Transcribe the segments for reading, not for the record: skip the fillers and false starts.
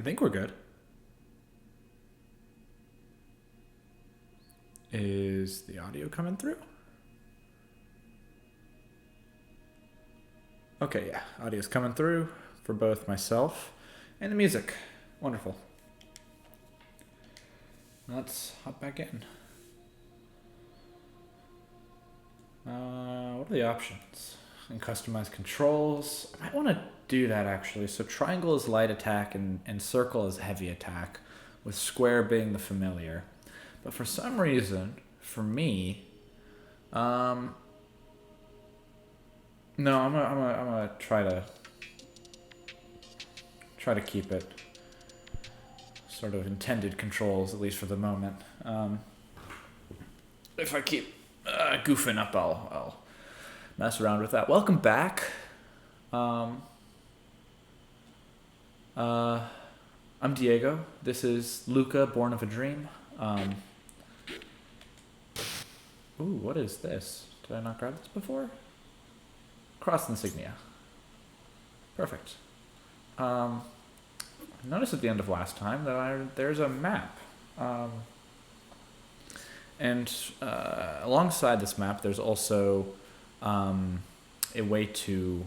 think we're good. Is the audio coming through? Okay, yeah. Audio's coming through for both myself and the music. Wonderful. Let's hop back in. What are the options? And customize controls. I might want to do that actually. So triangle is light attack and circle is heavy attack, with square being the familiar. But for some reason, for me, no, I'm gonna try to keep it sort of intended controls, at least for the moment. If I keep goofing up, I'll mess around with that. Welcome back. I'm Diego. This is Lucah, Born of a Dream. Ooh, what is this? Did I not grab this before? Cross insignia. Perfect. Notice at the end of last time that there's a map. And alongside this map, there's also a way to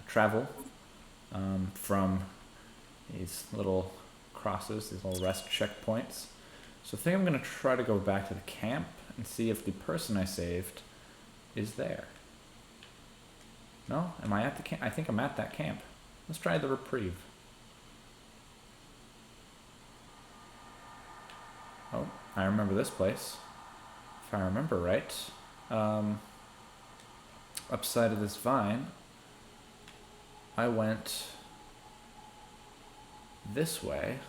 travel from these little crosses, these little rest checkpoints. So I think I'm going to try to go back to the camp and see if the person I saved is there. No? Am I at the camp? I think I'm at that camp. Let's try the reprieve. Oh, I remember this place. If I remember right. Upside of this vine, I went this way.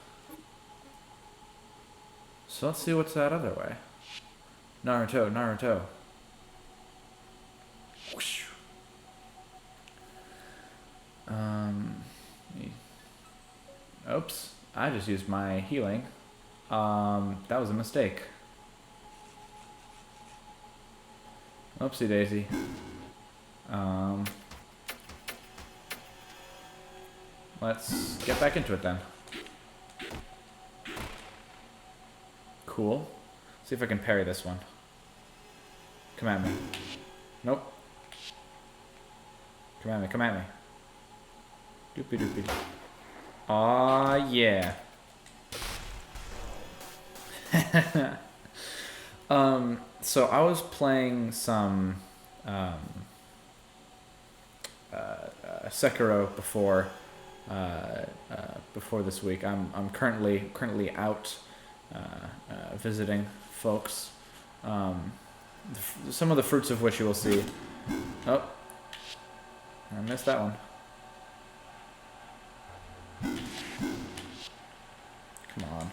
So let's see what's that other way. Naruto. Whoosh. Oops, I just used my healing. That was a mistake. Oopsie daisy. Let's get back into it then. Cool. See if I can parry this one. Come at me. Nope. Come at me. Doopy. Aw, yeah. So I was playing some Sekiro before this week. I'm currently out visiting folks. Some of the fruits of which you will see. Oh, I missed that one. Come on.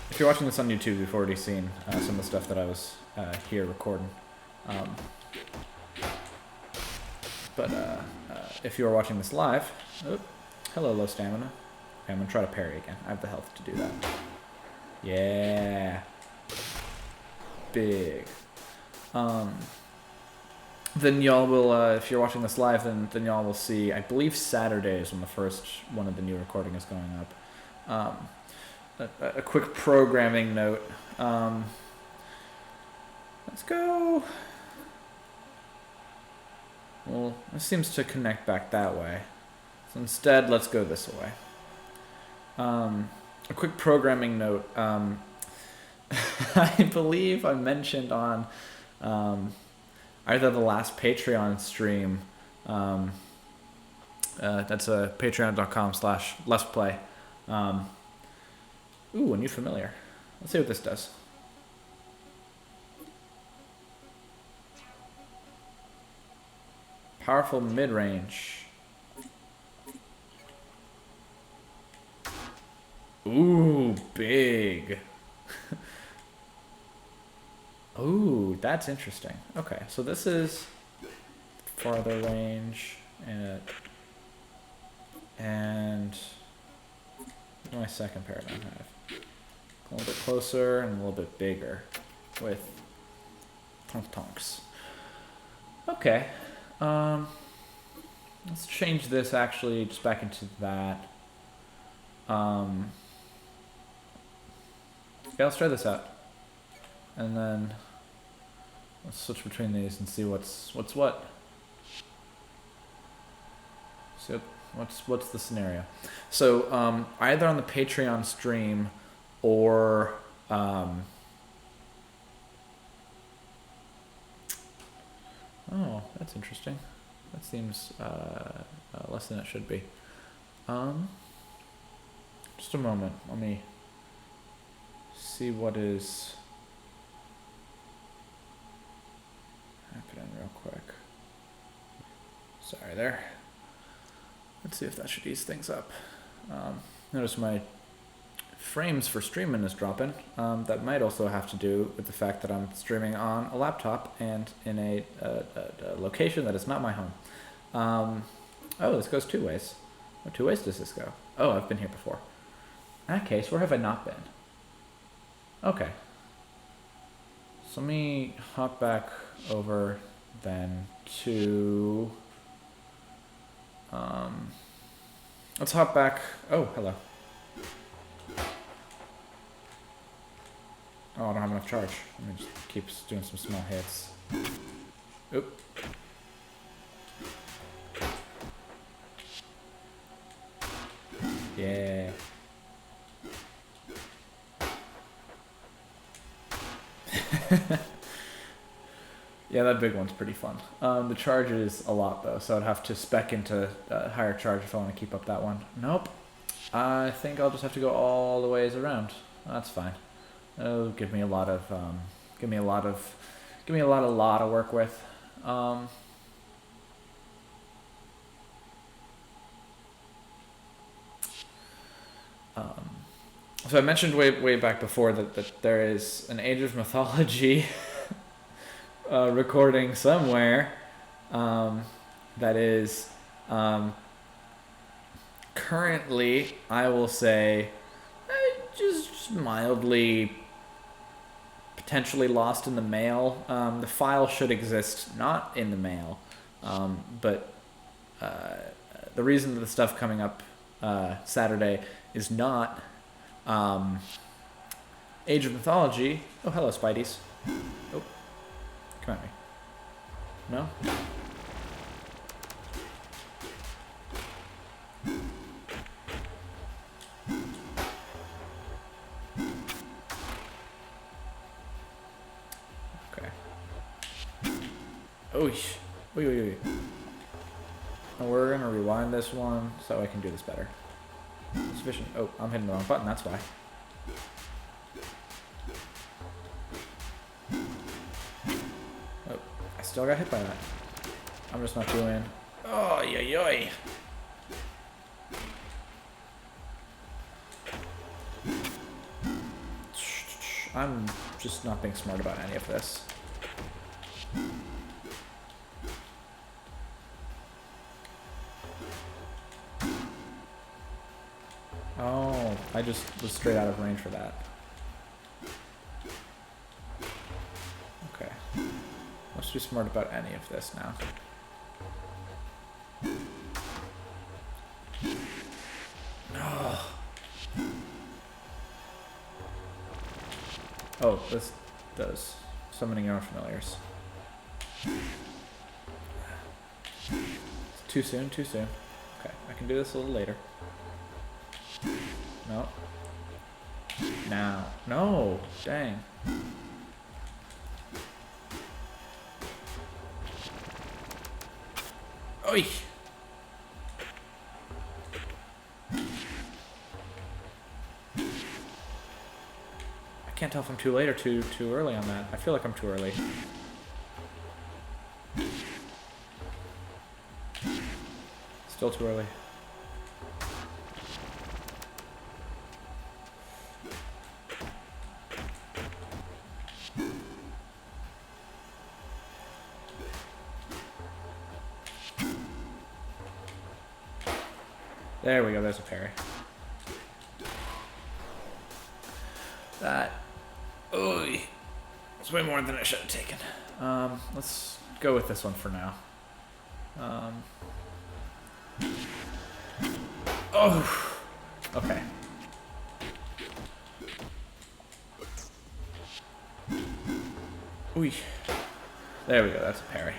If you're watching this on YouTube, you've already seen some of the stuff that I was here recording. But if you are watching this live, hello, low stamina. Okay, I'm gonna try to parry again. I have the health to do that. Yeah, big. Then y'all will, if you're watching this live, then y'all will see, I believe Saturday is when the first one of the new recording is going up. A quick programming note. Let's go. Well, this seems to connect back that way. So instead, let's go this way. A quick programming note. I believe I mentioned on either the last Patreon stream, that's patreon.com/letsplay. Ooh, a new familiar. Let's see what this does. Powerful mid-range. Ooh, big. Ooh, that's interesting. Okay, so this is farther range and what do my second paradigm have? A little bit closer and a little bit bigger. with tonks. Okay. Let's change this actually just back into that. Yeah, let's try this out. And then let's switch between these and see what's what. So what's the scenario? So either on the Patreon stream or oh, that's interesting. That seems less than it should be. Just a moment. Let me see what is happening real quick. Sorry there. Let's see if that should ease things up. Notice my frames for streaming is dropping. That might also have to do with the fact that I'm streaming on a laptop and in a location that is not my home. Oh, this goes two ways. What two ways does this go? Oh, I've been here before. In that case, where have I not been? Okay. So let me hop back over then to... let's hop back... Oh, hello. Oh, I don't have enough charge. Let me just keep doing some small hits. Oop. Yeah. Yeah, that big one's pretty fun. The charge is a lot though, so I'd have to spec into higher charge if I want to keep up that one. Nope. I think I'll just have to go all the ways around. That's fine. It'll give me a lot of work with. So I mentioned way back before that there is an Age of Mythology recording somewhere that is currently, I will say, just mildly potentially lost in the mail. The file should exist not in the mail, but the reason that the stuff coming up Saturday is not Age of Mythology. Oh, hello, Spideys. Oh, come at me. No? Okay. Oh, wait. We're gonna rewind this one so I can do this better. Sufficient. Oh, I'm hitting the wrong button, that's why. Oh, I still got hit by that. I'm just not doing... Oh, yoy. I'm just not being smart about any of this. Oh, I just was straight out of range for that. Okay. Let's be smart about any of this now. No. Oh, this does. Summoning your familiars. Too soon? Okay, I can do this a little later. No. Now. No! Dang. Oi! I can't tell if I'm too late or too early on that. I feel like I'm too early. Still too early. There we go, there's a parry. That... Oy. It's way more than I should have taken. Let's go with this one for now. Oh! Okay. Ooh. There we go, that's a parry.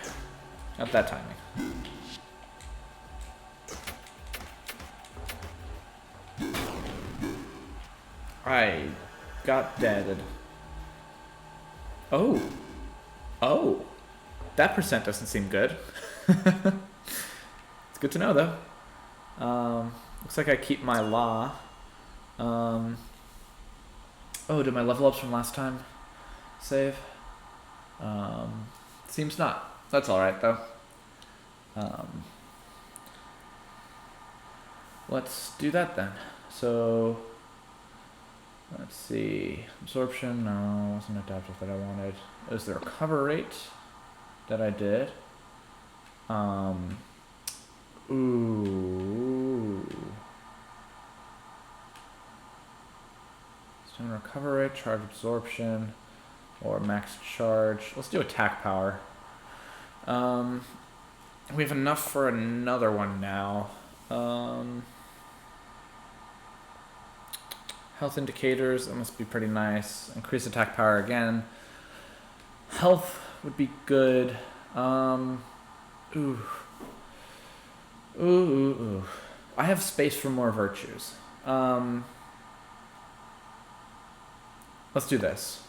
Not that timing. I got deaded. Oh. Oh. That percent doesn't seem good. It's good to know, though. Looks like I keep my law. Oh, did my level ups from last time save? Seems not. That's alright, though. Let's do that then. So, let's see. Absorption, no, wasn't adaptive that I wanted. It was the recover rate that I did. Ooh. Stone recover rate, charge absorption, or max charge. Let's do attack power. We have enough for another one now. Health indicators, that must be pretty nice. Increase attack power again. Health would be good. Ooh. I have space for more virtues. Let's do this.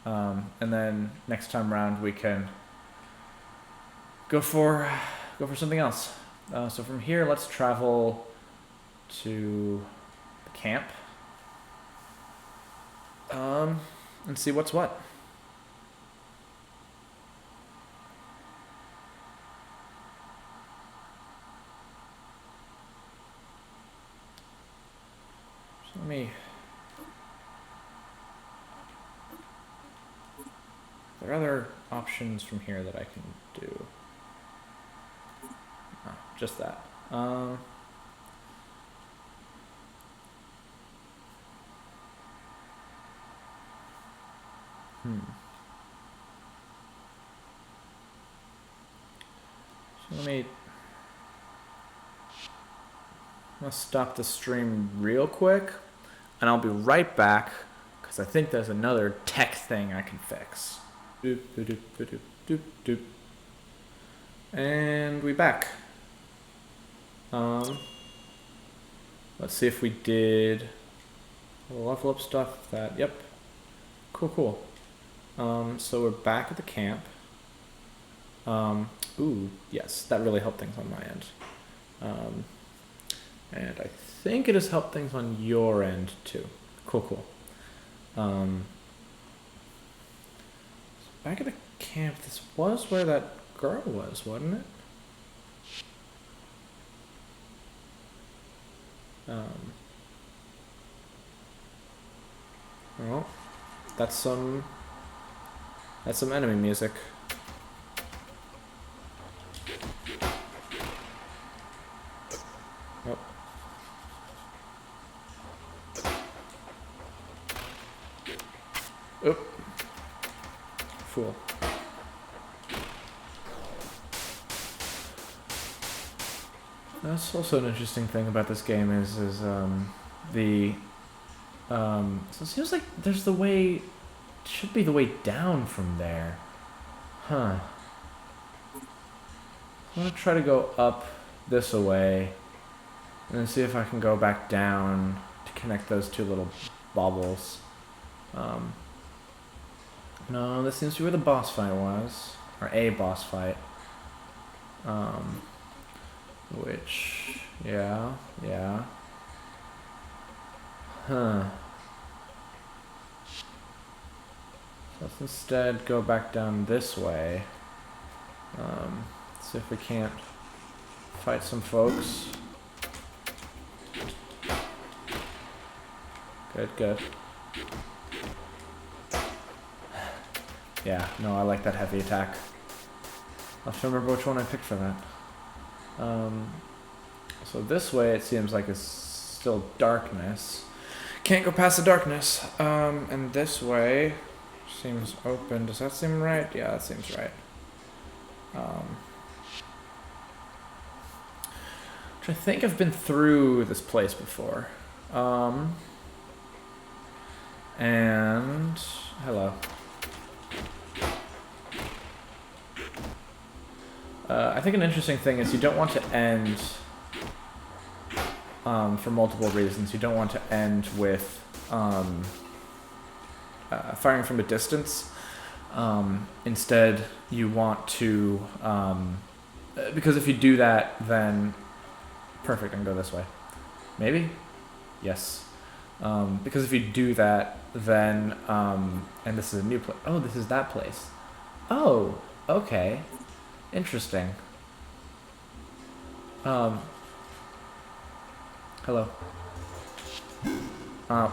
And then next time round we can go for something else. So from here, let's travel to the camp. And see what's what. So let me. There are other options from here that I can do. Oh, just that. So let's stop the stream real quick, and I'll be right back because I think there's another tech thing I can fix. Doop, doop, doop, doop, doop. And we back. Let's see if we did level up stuff. Yep. Cool. So we're back at the camp. Ooh, yes, that really helped things on my end. And I think it has helped things on your end too. Cool. So back at the camp, this was where that girl was, wasn't it? Well, that's some enemy music. Oh. Oop. Fool. That's also an interesting thing about this game is so it seems like there's should be the way down from there. Huh. I'm gonna try to go up this way and then see if I can go back down to connect those two little baubles. No, this seems to be where the boss fight was, or a boss fight. Which, yeah. Huh. So let's instead go back down this way. See if we can't fight some folks. Good. Yeah, no, I like that heavy attack. I'll have to remember which one I picked for that. So this way it seems like it's still darkness. Can't go past the darkness. And this way seems open. Does that seem right? Yeah, that seems right. Which I think I've been through this place before. And hello. I think an interesting thing is you don't want to end, for multiple reasons, you don't want to end with firing from a distance. Instead, you want to, because if you do that, then perfect, I can go this way. Maybe? Yes. Because if you do that, then, and this is a new place. Oh, this is that place. Oh, okay. Interesting. Hello. Nah.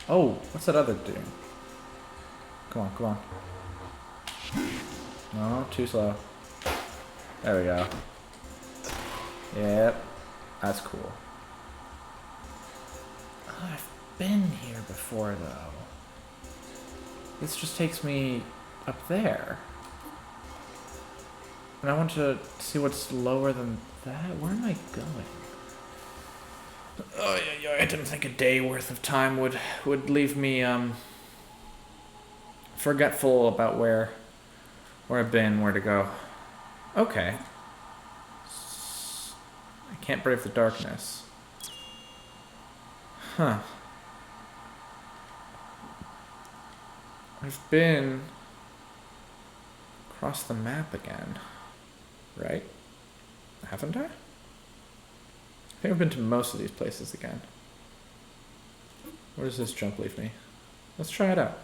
Oh, what's that other doing? Come on, come on. No, too slow. There we go. Yep. That's cool. Oh, I've been here before, though. This just takes me up there. And I want to see what's lower than that. Where am I going? Oh, yeah, I didn't think a day worth of time would leave me forgetful about where I've been, where to go. Okay. I can't brave the darkness. Huh. I've been across the map again. Right? Haven't I? I think I've been to most of these places again. Where does this jump leave me? Let's try it out.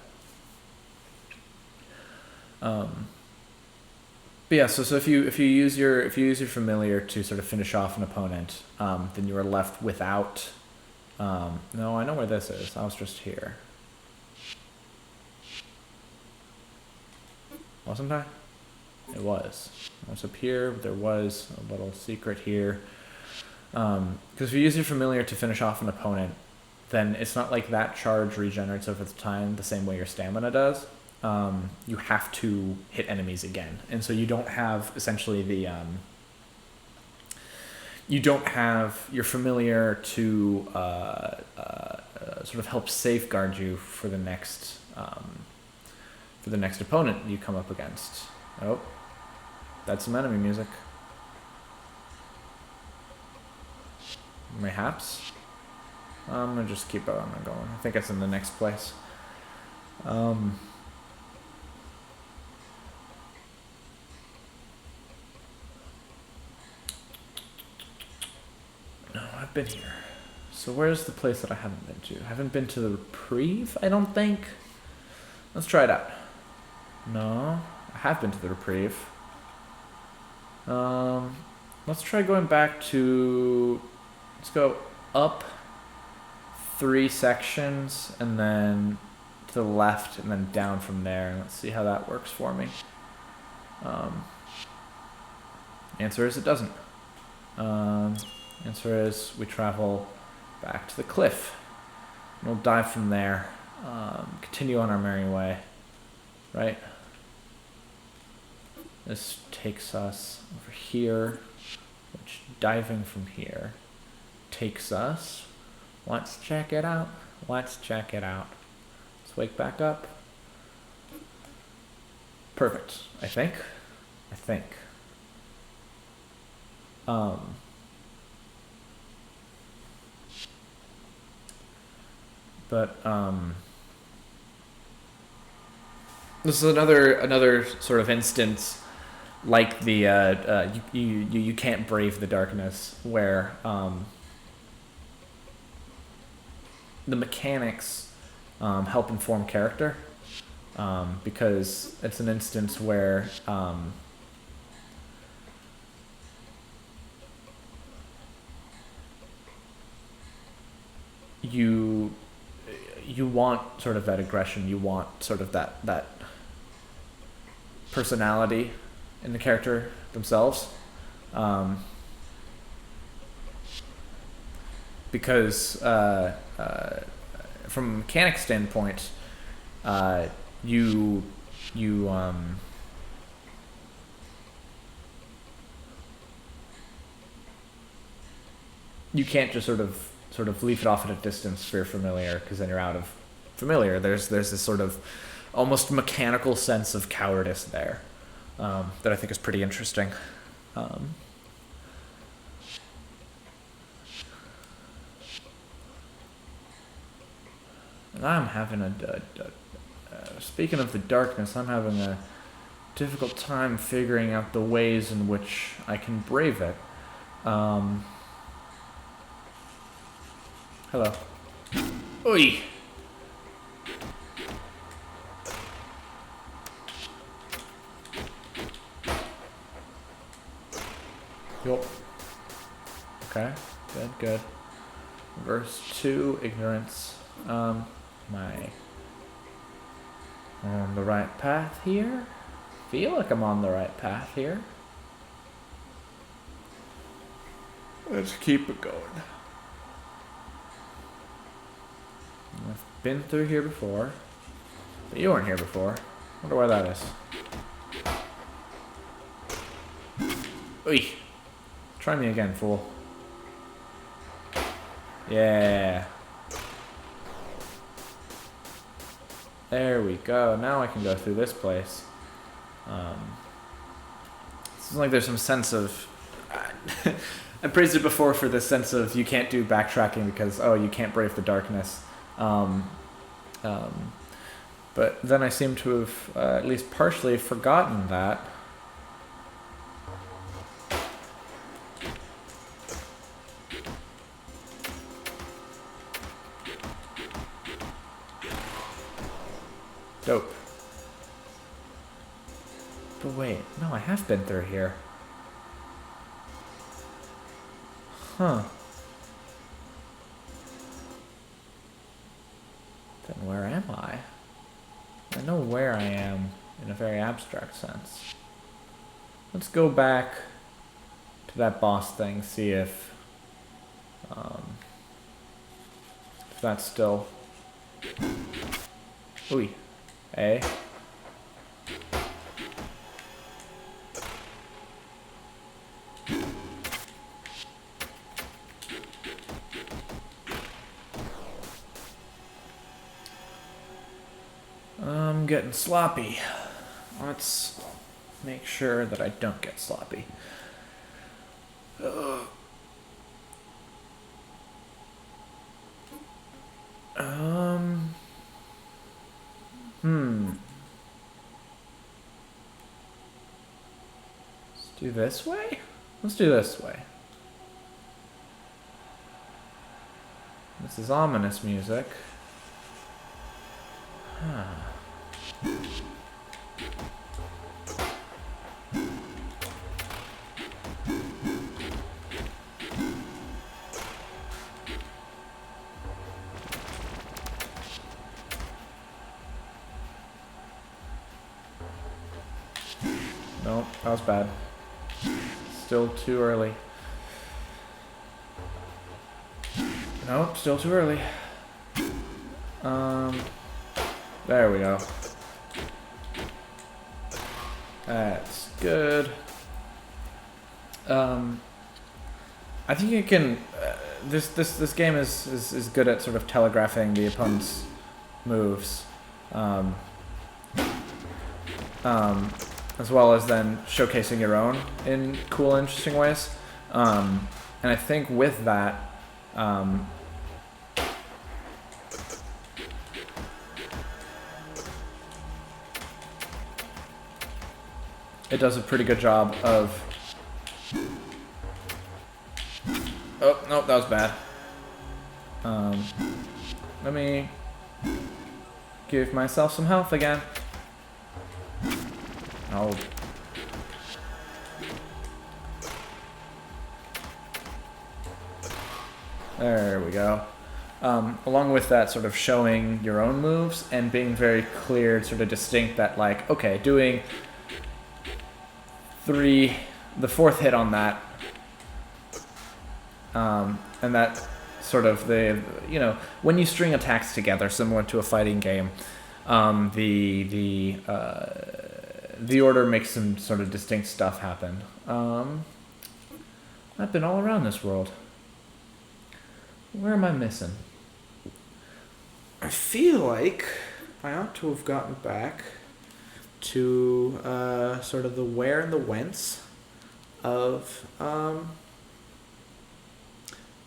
But yeah, so if you use your familiar to sort of finish off an opponent, then you are left without. No, I know where this is. I was just here. Wasn't I? It was. I was up here. There was a little secret here. Because if you use your familiar to finish off an opponent, then it's not like that charge regenerates over the time the same way your stamina does. You have to hit enemies again. And so you don't have essentially the... you don't have your familiar to sort of help safeguard you for the next opponent you come up against. Oh, that's some enemy music. Mayhaps. I'm gonna just keep on going. I think it's in the next place. No, I've been here. So where's the place that I haven't been to? I haven't been to the Reprieve, I don't think. Let's try it out. No, I have been to the Reprieve. Let's try going back to... Let's go up 3 sections and then to the left and then down from there. And let's see how that works for me. Answer is it doesn't. Answer is we travel back to the cliff. And we'll dive from there. Continue on our merry way. Right? This takes us over here, which diving from here takes us. Let's check it out. Let's check it out. Let's wake back up. Perfect. I think. This is another sort of instance like the you can't brave the darkness, where the mechanics help inform character, because it's an instance where you want sort of that aggression, you want sort of that personality in the character themselves, because from a mechanic standpoint, you can't just sort of leave it off at a distance for your familiar, because then you're out of familiar. There's this sort of almost mechanical sense of cowardice there, that I think is pretty interesting. And I'm having speaking of the darkness, I'm having a difficult time figuring out the ways in which I can brave it. Hello. Oi! Yup. Okay, good. Verse 2, ignorance. Am I on the right path here? Feel like I'm on the right path here. Let's keep it going. I've been through here before, but you weren't here before. Wonder why that is. Oi! Try me again, fool. Yeah. There we go. Now I can go through this place. It seems like there's some sense of... I praised it before for this sense of you can't do backtracking because, you can't brave the darkness. But then I seem to have at least partially forgotten that. Dope. But wait, no, I have been through here. Huh. Then where am I? I know where I am in a very abstract sense. Let's go back to that boss thing, see if that's still... Ooh. A. I'm getting sloppy. Let's make sure that I don't get sloppy. Let's do this way? Let's do this way. This is ominous music. Huh. Nope, that was bad. Still too early. Nope, still too early. There we go. That's good. I think you can. This game is good at sort of telegraphing the opponent's moves, as well as then showcasing your own in cool, interesting ways. And I think with that, it does a pretty good job of... Oh, nope, that was bad. Let me give myself some health again. Oh. There we go. Along with that, sort of showing your own moves and being very clear, sort of distinct that, like, okay, doing the fourth hit on that, and that sort of when you string attacks together, similar to a fighting game, The order makes some sort of distinct stuff happen. I've been all around this world. Where am I missing? I feel like I ought to have gotten back to sort of the where and the whence of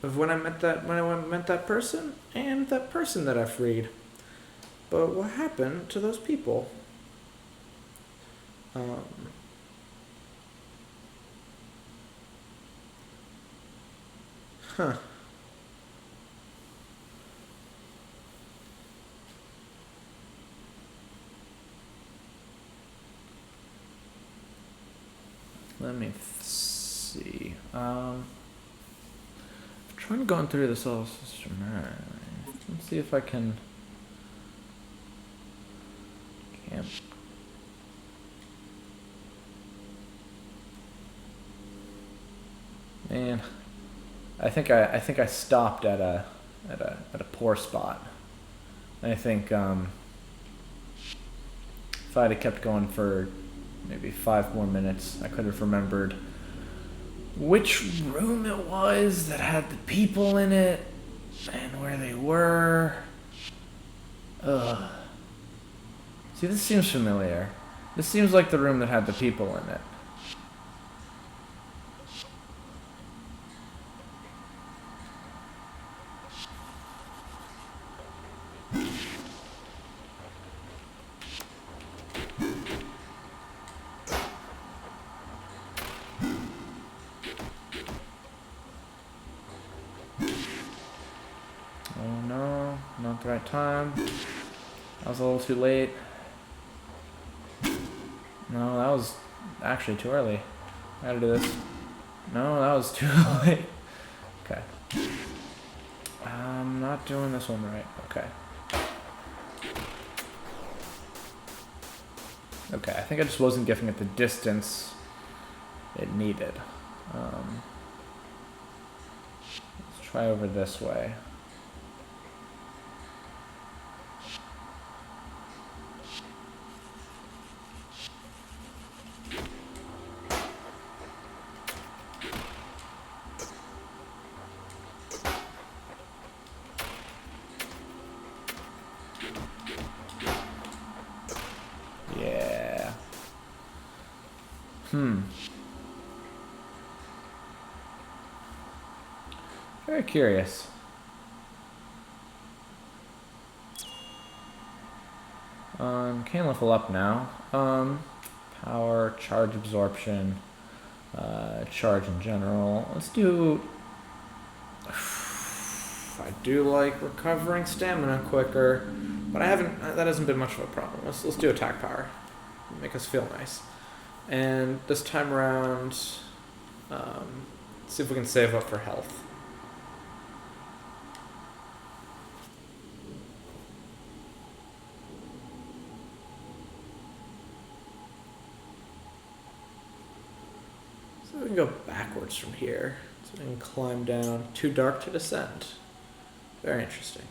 when I met that person and that person that I freed. But what happened to those people? Huh. Let me see. I'm trying going through this whole system. Let's see if I can. Camp. Man, I think I stopped at a poor spot. I think if I'd have kept going for maybe 5 more minutes, I could have remembered which room it was that had the people in it and where they were. Ugh. See, this seems familiar. This seems like the room that had the people in it. Oh no, not the right time. I was a little too late. No, that was actually too early. I gotta do this. No, that was too late. Okay. I'm not doing this one right. Okay. Okay, I think I just wasn't giving it the distance it needed. Let's try over this way. Yeah. Very curious. Can't level up now. Power, charge absorption, charge in general. Let's do. I do like recovering stamina quicker, but I haven't. That hasn't been much of a problem. Let's do attack power. Make us feel nice. And this time around, see if we can save up for health. So we can go backwards from here. So we can climb down. Too dark to descend. Very interesting.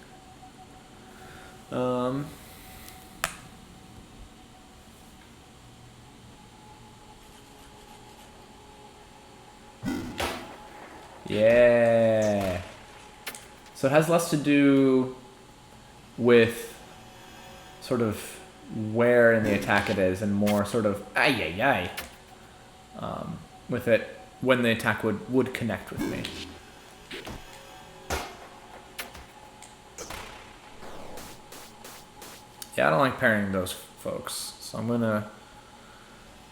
Yeah. So it has less to do with sort of where in the attack it is and more sort of with it when the attack would connect with me. Yeah, I don't like parrying those folks, so I'm gonna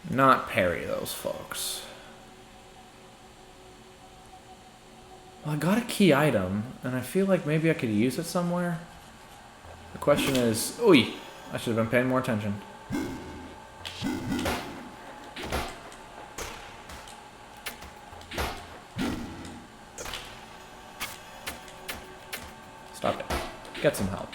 not parry those folks. Well, I got a key item, and I feel like maybe I could use it somewhere. The question is, I should have been paying more attention. Stop it. Get some help.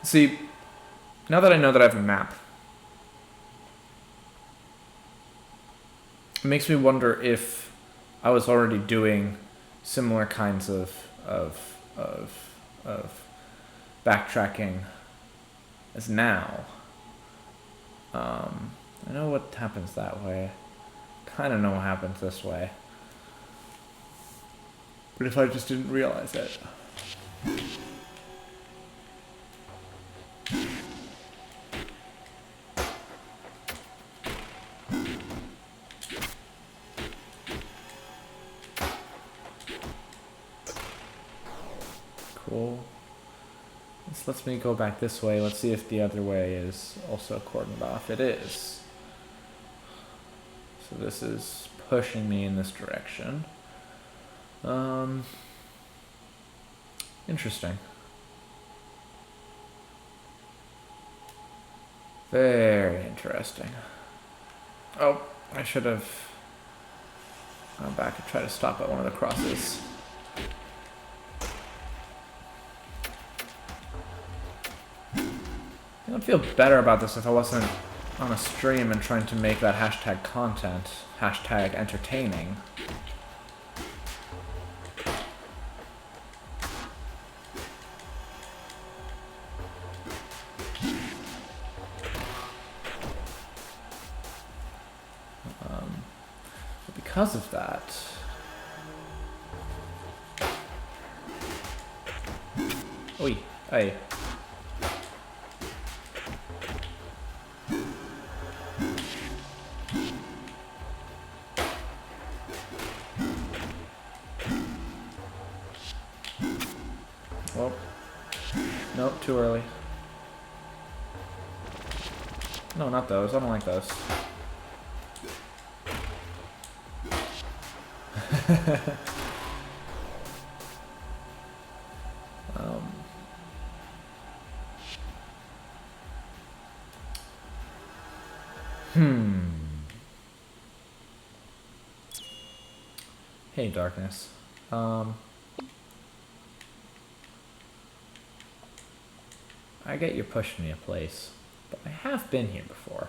See, now that I know that I have a map, it makes me wonder if I was already doing similar kinds of backtracking as now. I know what happens that way. Kind of know what happens this way. But if I just didn't realize it. Cool. This lets me go back this way. Let's see if the other way is also cordoned off. It is. So this is pushing me in this direction. Interesting. Very interesting. Oh, I should have gone back and tried to stop at one of the crosses. I'd feel better about this if I wasn't on a stream and trying to make that hashtag content, hashtag entertaining. But because of that, oi, hey. Well, nope, too early. No, not those. I don't like those. Hey, darkness. I get you're pushing me a place, but I have been here before.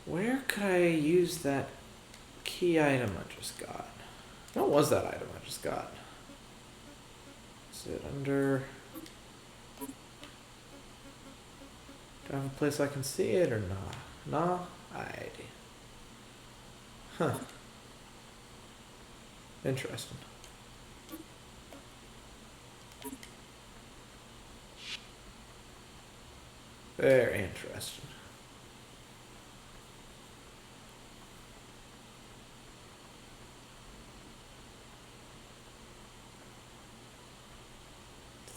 Where could I use that key item I just got? What was that item I just got? Is it under... Do I have a place I can see it or not? No? Alrighty. Huh. Interesting. Very interesting.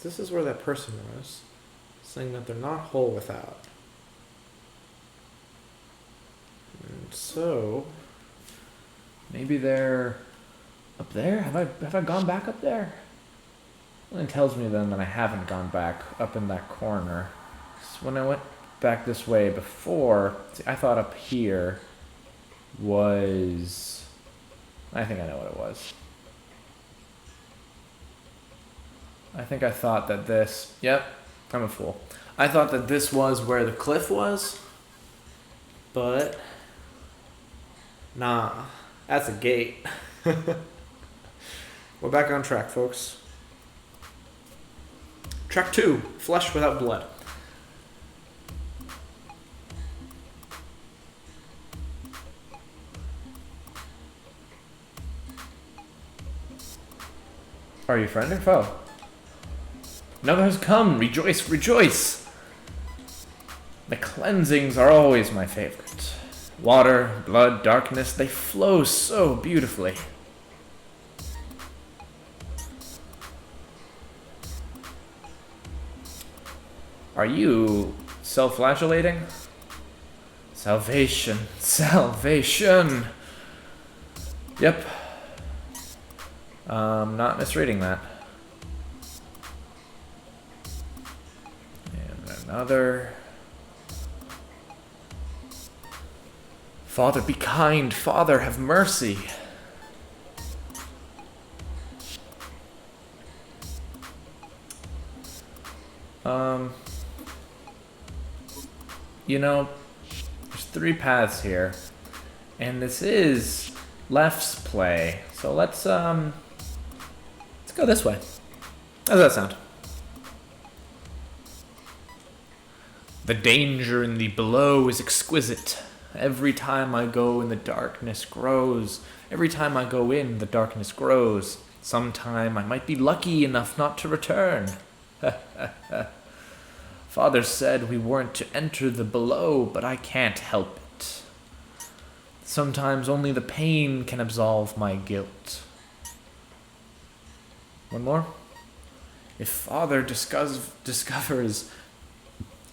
This is where that person was, saying that they're not whole without. And so, maybe they're up there? Have I gone back up there? Well, it tells me then that I haven't gone back up in that corner. So when I went back this way before, see, I thought up here was... I think I know what it was. I think I thought that this... Yep, I'm a fool. I thought that this was where the cliff was, but... Nah, that's a gate. We're back on track, folks. Track 2, Flesh Without Blood. Are you friend or foe? Another has come. Rejoice, rejoice. The cleansings are always my favorite. Water, blood, darkness, they flow so beautifully. Are you self-flagellating? Salvation, salvation. Yep. Not misreading that. And another. Father, be kind. Father, have mercy. You know, there's 3 paths here, And this is Left's play. So let's go this way. How does that sound? The danger in the below is exquisite. Every time I go in, the darkness grows. Every time I go in, the darkness grows. Sometime I might be lucky enough not to return. Father said we weren't to enter the below, but I can't help it. Sometimes only the pain can absolve my guilt. One more. If Father discovers...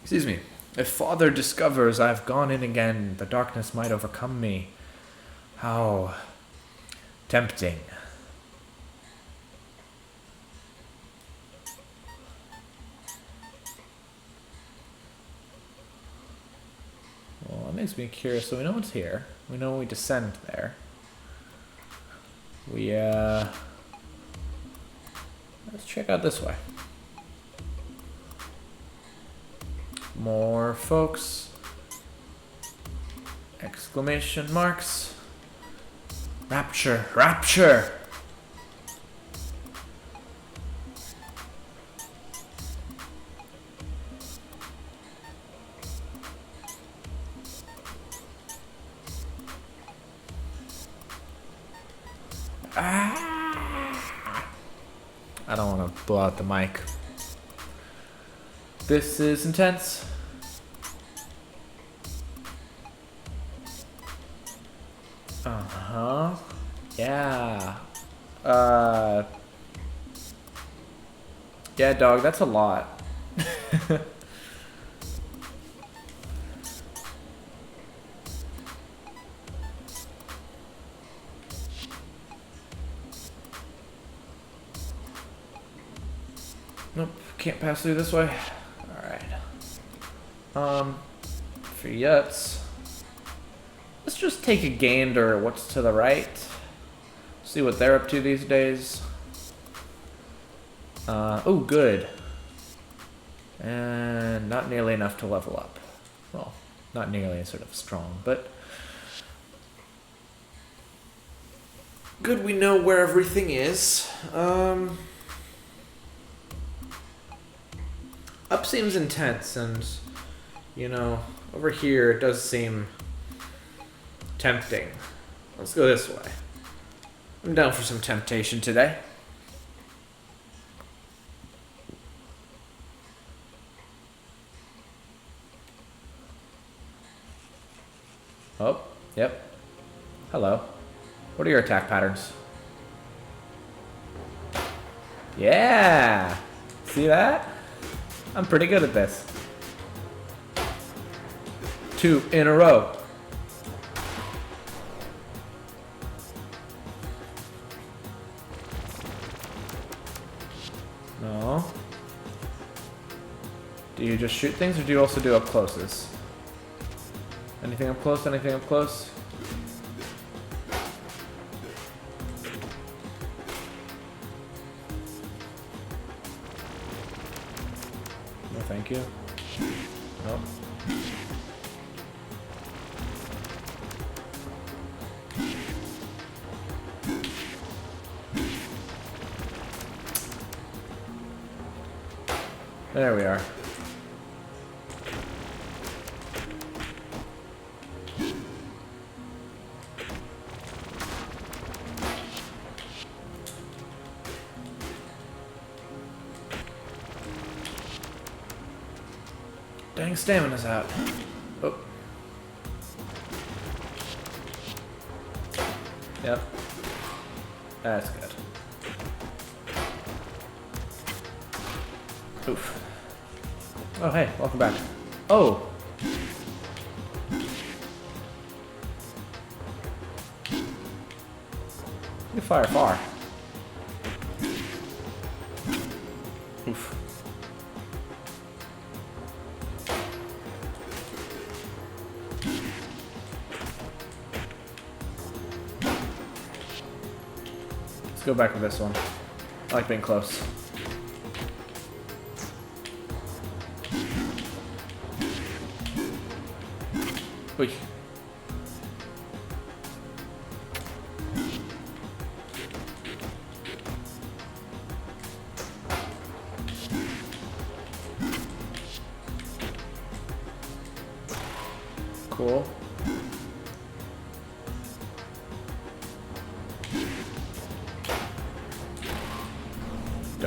Excuse me. If Father discovers I've gone in again, the darkness might overcome me. How tempting. Well, that makes me curious. So we know what's here. We know we descend there. Let's check out this way. More folks. Exclamation marks. Rapture, rapture! I don't want to blow out the mic. This is intense. Uh-huh. Yeah. Yeah, dog, that's a lot. Nope, can't pass through this way. Alright. For Yuts, let's just take a gander at what's to the right. See what they're up to these days. Oh, good. And not nearly enough to level up. Well, not nearly sort of strong, but good we know where everything is. Up seems intense, and, you know, over here it does seem tempting. Let's go this way. I'm down for some temptation today. Oh, yep. Hello. What are your attack patterns? Yeah! See that? I'm pretty good at this. 2 in a row. No. Do you just shoot things, or do you also do up closes? Anything up close? Anything up close? No, thank you. Nope. There we are. Dang, stamina's out. Oh. Yep. That's good. Oof. Oh, hey, welcome back. Oh! You fire far. Oof. Let's go back to this one. I like being close. Oy.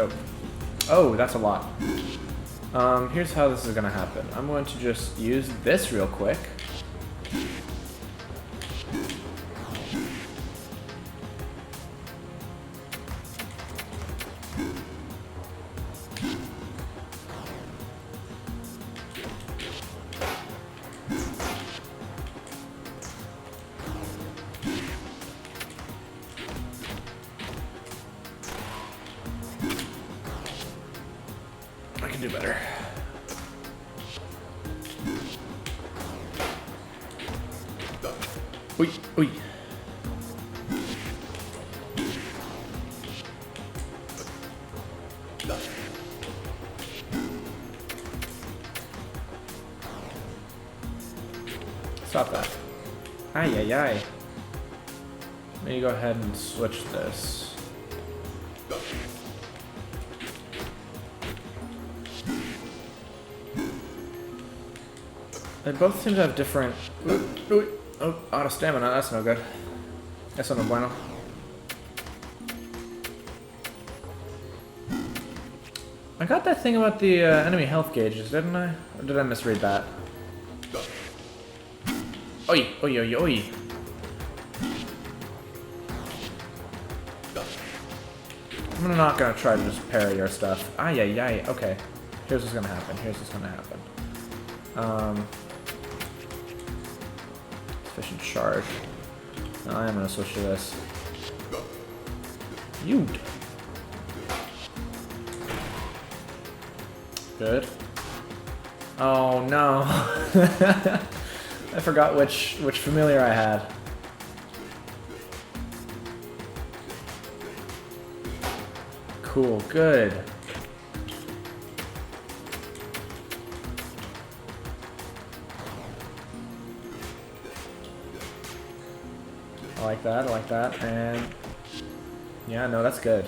Dope. Oh, that's a lot. Here's how this is gonna happen. I'm going to just use this real quick. I can do better. Oi, oi. Stop that. Ay, ay, ay. Let me go ahead and switch this. They both seem to have different... Oh, out of stamina. That's no good. Eso no bueno. I got that thing about the enemy health gauges, didn't I? Or did I misread that? Oi, oi, oi, oi. I'm not gonna try to just parry your stuff. Ay, ay, ay. Okay. Here's what's gonna happen. Here's what's gonna happen. Sufficient charge. No, I am gonna switch to this. You. Good. Oh no. I forgot which familiar I had. Cool, good. I like that, I like that, and yeah, no, that's good.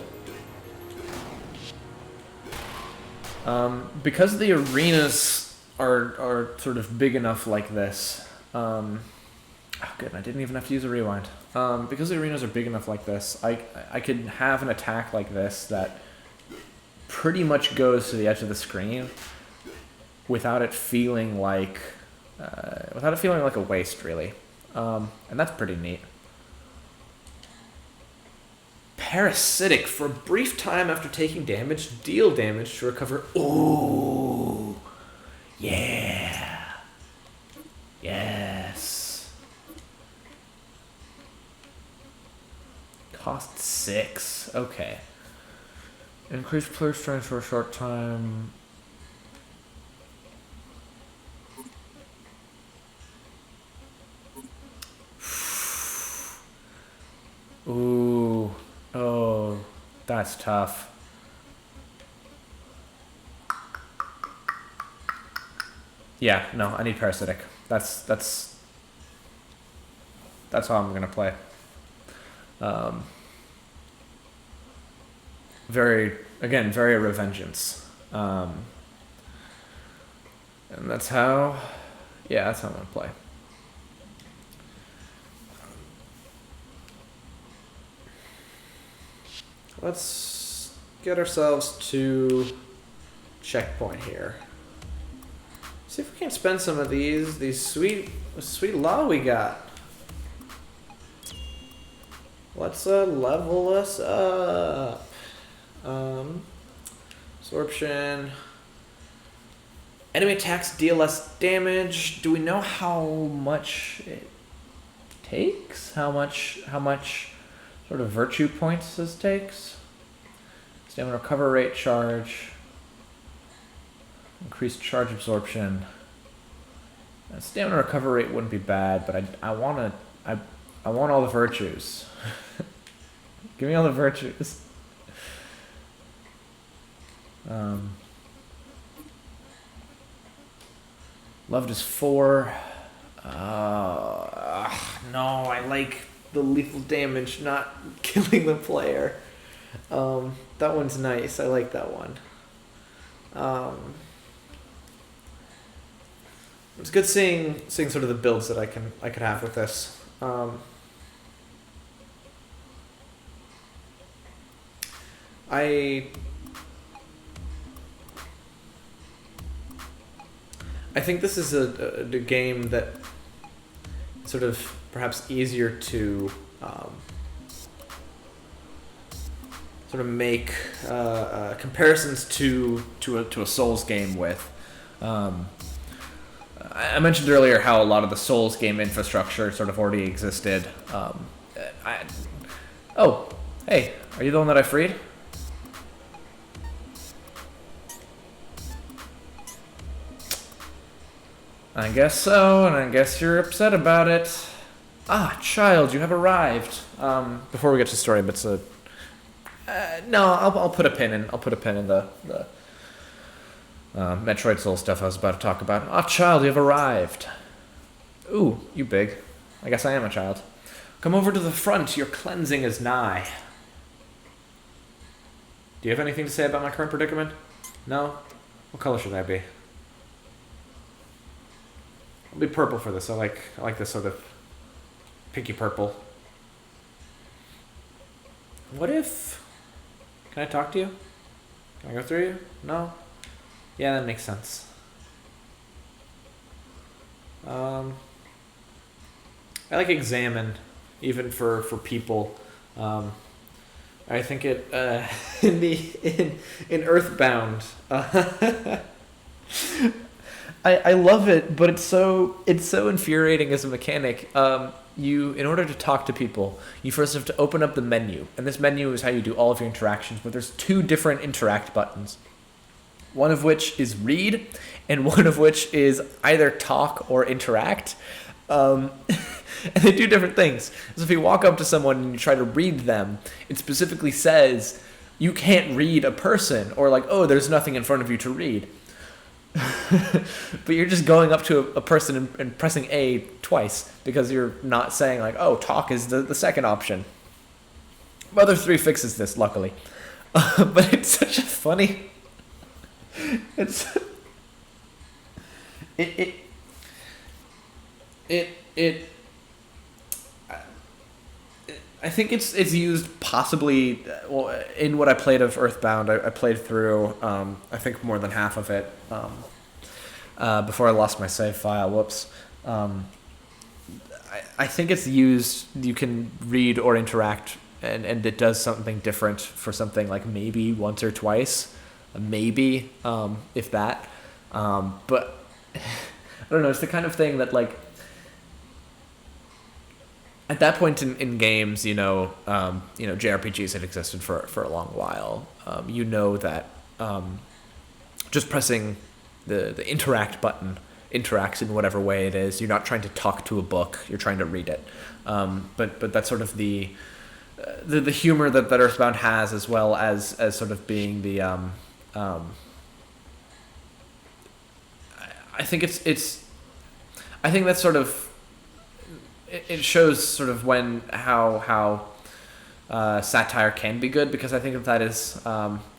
Because the arenas are sort of big enough like this, oh good, I didn't even have to use a rewind. Because the arenas are big enough like this, I could have an attack like this that pretty much goes to the edge of the screen without it feeling like a waste, really. And that's pretty neat. Parasitic. For a brief time after taking damage, deal damage to recover. Ooh. Yeah. Yes. Cost 6. Okay. Increase player strength for a short time. Ooh. Oh, that's tough. Yeah, no, I need parasitic. That's how I'm gonna play. Very a revengeance. And that's how I'm gonna play. Let's get ourselves to checkpoint here. See if we can spend some of these sweet law we got. Let's level us up. Absorption. Enemy attacks deal less damage. Do we know how much it takes? How much sort of virtue points this takes? Stamina recover rate charge. Increased charge absorption. Stamina recovery rate wouldn't be bad, but I want all the virtues. Give me all the virtues. Loved is 4. No, I like the lethal damage, not killing the player. That one's nice. I like that one. It's good seeing sort of the builds that I could have with this. I I think this is a game that sort of perhaps easier to sort of make comparisons to a Souls game with. I mentioned earlier how a lot of the Souls game infrastructure sort of already existed. Oh, hey, are you the one that I freed? I guess so, and I guess you're upset about it. Ah, child, you have arrived. Before we get to the story, but no, I'll put a pin in. I'll put a pin in the Metroid Soul stuff I was about to talk about. Ah, child, you have arrived. Ooh, you big. I guess I am a child. Come over to the front. Your cleansing is nigh. Do you have anything to say about my current predicament? No? What color should I be? I'll be purple for this. I like this sort of pinky purple. What if... Can I talk to you? Can I go through you? No? Yeah, that makes sense. I like examine, even for people. I think it in Earthbound. I love it, but it's so infuriating as a mechanic. In order to talk to people, you first have to open up the menu, and this menu is how you do all of your interactions. But there's two different interact buttons, one of which is read, and one of which is either talk or interact. And they do different things. So if you walk up to someone and you try to read them, it specifically says you can't read a person, or like, oh, there's nothing in front of you to read. But you're just going up to a person and pressing A twice because you're not saying like, oh, talk is the second option. Mother 3 fixes this, luckily. But it's such a funny... I think it's used possibly in what I played of Earthbound. I played through I think more than half of it before I lost my save file. Whoops. I think it's used. You can read or interact, and it does something different for something like maybe once or twice, maybe if that. But I don't know. It's the kind of thing that like. At that point in games, JRPGs had existed for a long while. That just pressing the interact button interacts in whatever way it is. You're not trying to talk to a book; you're trying to read it. But that's sort of the humor that Earthbound has, as well as sort of being the. I think it's. I think that's sort of. It shows sort of how satire can be good, because I think that is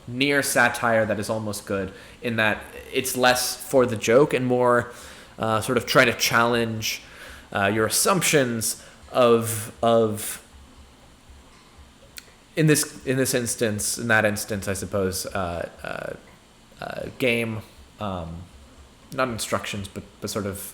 near satire that is almost good, in that it's less for the joke and more sort of trying to challenge your assumptions of in that instance I suppose game not instructions but sort of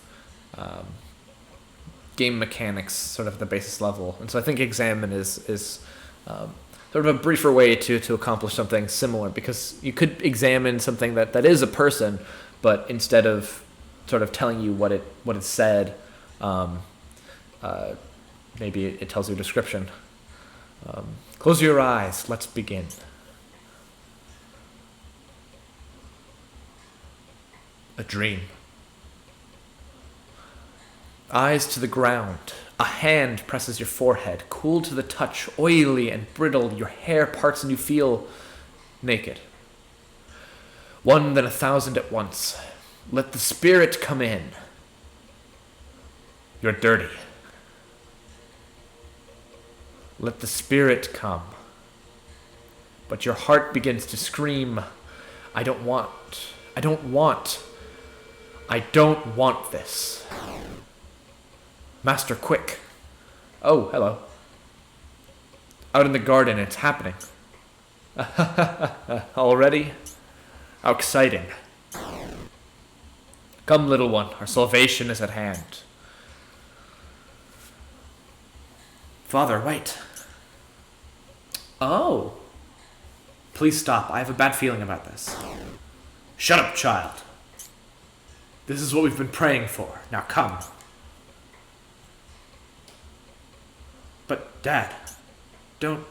game mechanics sort of the basis level. And so I think examine is sort of a briefer way to accomplish something similar, because you could examine something that is a person, but instead of sort of telling you what it said, maybe it tells you a description. Close your eyes, let's begin. A dream. Eyes to the ground. A hand presses your forehead, cool to the touch, oily and brittle. Your hair parts and you feel naked. One, then 1,000 at once. Let the spirit come in. You're dirty. Let the spirit come. But your heart begins to scream, I don't want this. Master, quick. Oh, hello. Out in the garden, it's happening. Already? How exciting. Come, little one, our salvation is at hand. Father, wait. Oh. Please stop. I have a bad feeling about this. Shut up, child. This is what we've been praying for. Now come. But, Dad, don't...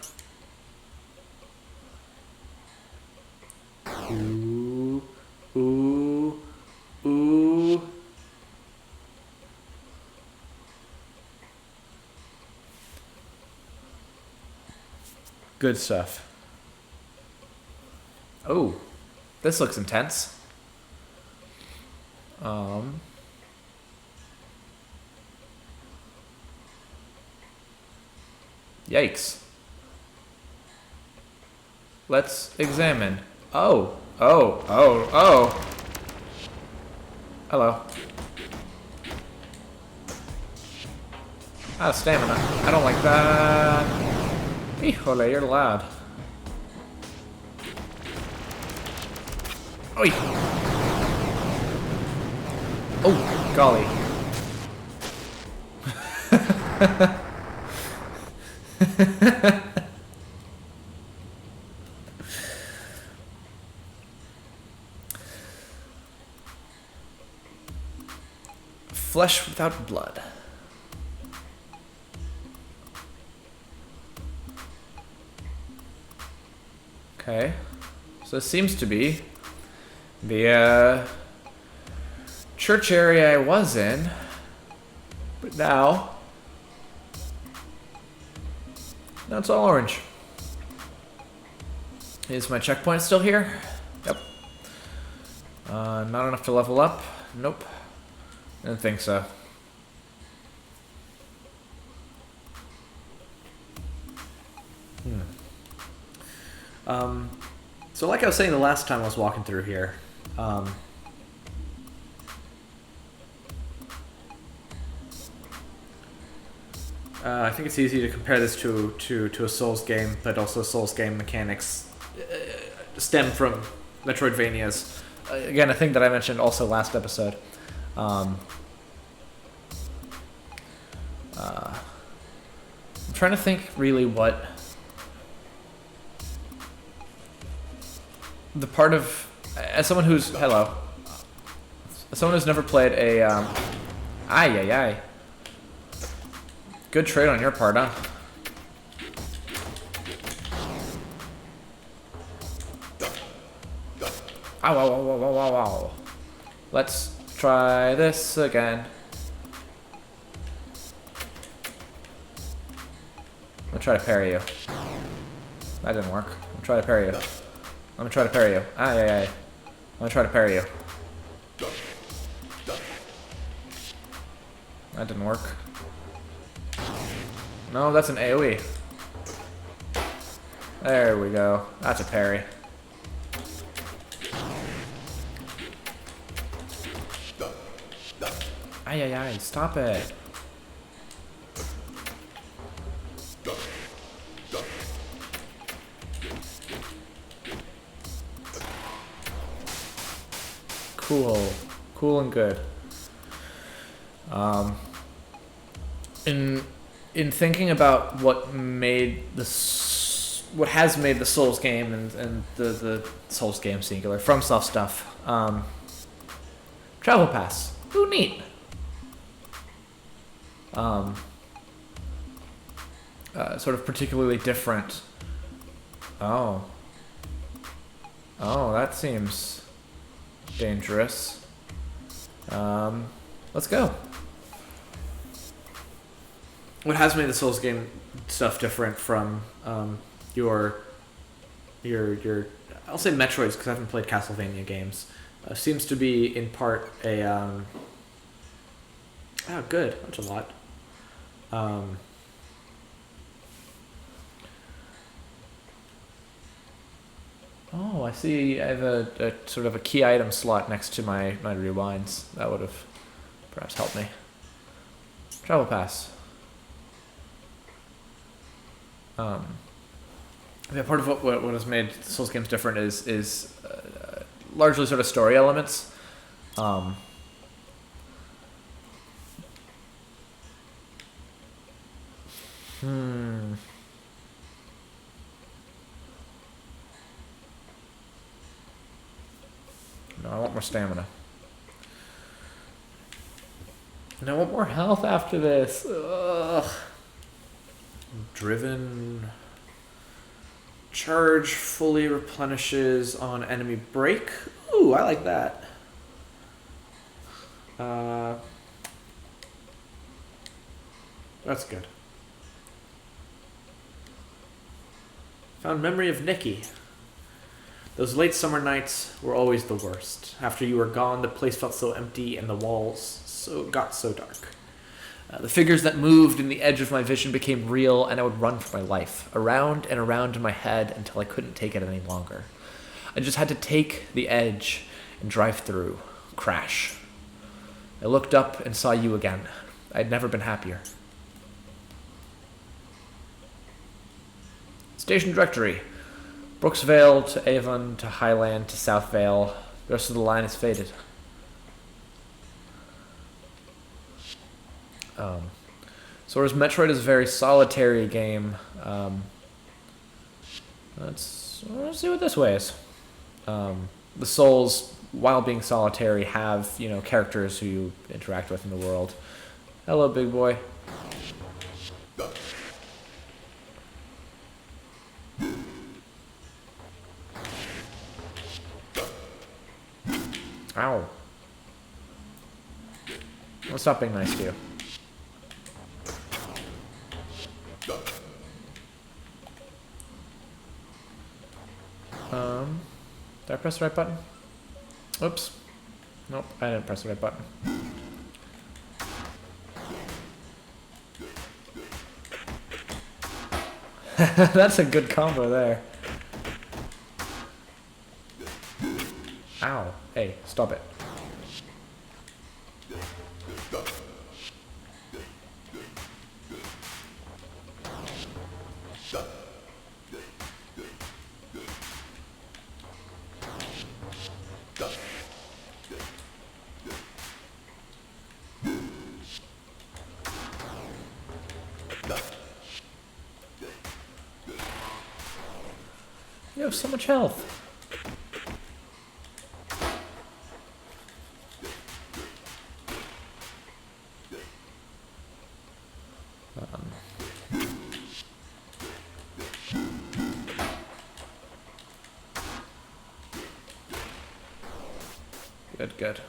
Ooh, ooh, ooh. Good stuff. Oh, this looks intense. Yikes. Let's examine. Oh. Hello. Ah, stamina. I don't like that. Híjole, you're loud. Oi! Oh, golly. Flesh without blood. Okay. So it seems to be the church area I was in, but now it's all orange. Is my checkpoint still here? Yep. Not enough to level up? Nope. Didn't think so. So like I was saying the last time I was walking through here, I think it's easy to compare this to a Souls game, but also Souls game mechanics stem from Metroidvanias. Again, a thing that I mentioned also last episode. I'm trying to think really what the part of, as someone who's never played a good trade on your part, huh? Ow. Let's try this again. I'm gonna try to parry you. That didn't work. I'm gonna try to parry you. I'm gonna try to parry you. I'm gonna try to parry you. That didn't work. No, that's an AoE. There we go. That's a parry. Stop it. Cool and good. In thinking about what has made the Souls game and the Souls game singular FromSoft stuff, travel pass. Ooh, neat. Sort of particularly different. Oh, that seems dangerous. Let's go. What has made the Souls game stuff different from your I'll say Metroids because I haven't played Castlevania games, seems to be in part a good. That's a lot. Oh, I see. I have a sort of a key item slot next to my rewinds. That would have perhaps helped me. Travel pass. Yeah, part of what has made Souls games different is largely sort of story elements. Hmm. No, I want more stamina. And I want more health after this. Ugh. Driven. Charge fully replenishes on enemy break. Ooh, I like that. That's good. Found memory of Nikki. Those late summer nights were always the worst. After you were gone, the place felt so empty and the walls got so dark. The figures that moved in the edge of my vision became real, and I would run for my life, around and around in my head until I couldn't take it any longer. I just had to take the edge and drive through, crash. I looked up and saw you again. I had never been happier. Station directory. Brooksvale to Avon to Highland to South Vale. The rest of the line is faded. So whereas Metroid is a very solitary game, let's see what this way is. The Souls, while being solitary, have characters who you interact with in the world. Hello, big boy. Ow. I'll stop being nice to you. Did I press the right button? Oops. Nope, I didn't press the right button. That's a good combo there. Ow. Hey, stop it. You have so much health. Good.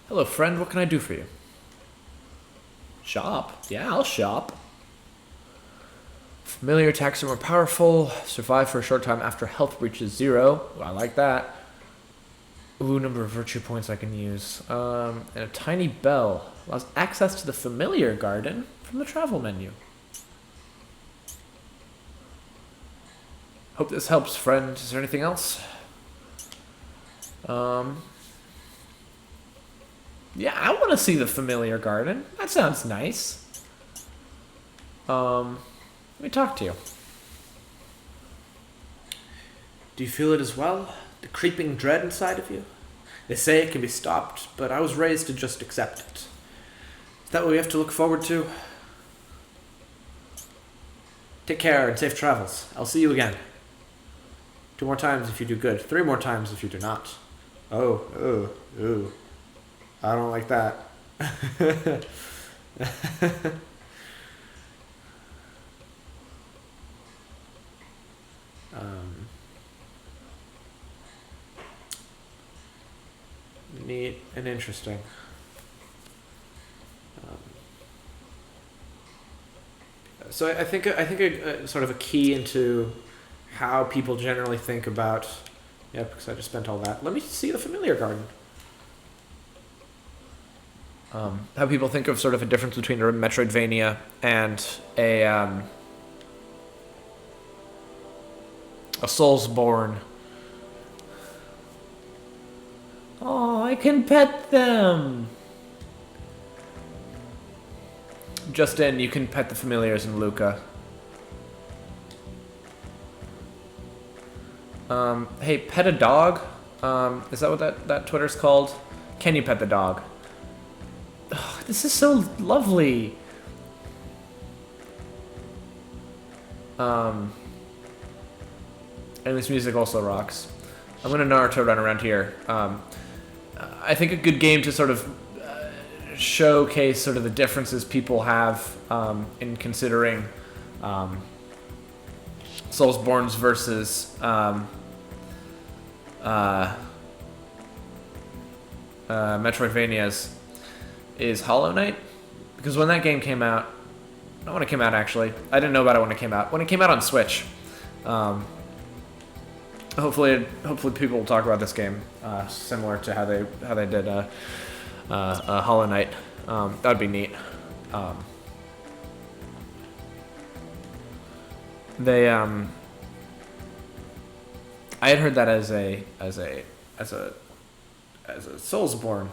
Hello, friend. What can I do for you? Shop? Yeah, I'll shop. Familiar attacks are more powerful. Survive for a short time after health reaches 0. Ooh, I like that. Ooh, number of virtue points I can use. And a tiny bell allows access to the familiar garden from the travel menu. Hope this helps, friend. Is there anything else? Yeah, I want to see the familiar garden. That sounds nice. Let me talk to you. Do you feel it as well? The creeping dread inside of you? They say it can be stopped, but I was raised to just accept it. Is that what we have to look forward to? Take care and safe travels. I'll see you again. 2 more times if you do good. 3 more times if you do not. Oh. I don't like that. Neat and interesting. So I think a sort of a key into how people generally think about. Yeah, because I just spent all that. Let me see the familiar garden. How people think of sort of a difference between a Metroidvania and a Soulsborne. Oh, I can pet them! Just in, you can pet the familiars in Lucah. Hey, pet a dog. Is that what that Twitter's called? Can you pet the dog? Oh, this is so lovely. And this music also rocks. I'm gonna Naruto run around here. I think a good game to sort of showcase sort of the differences people have in considering Soulsborne's versus Metroidvania's is Hollow Knight. Because when that game came out, not when it came out actually, I didn't know about it when it came out. When it came out on Switch, hopefully people will talk about this game similar to how they did Hollow Knight. That'd be neat. I had heard that as a Soulsborne,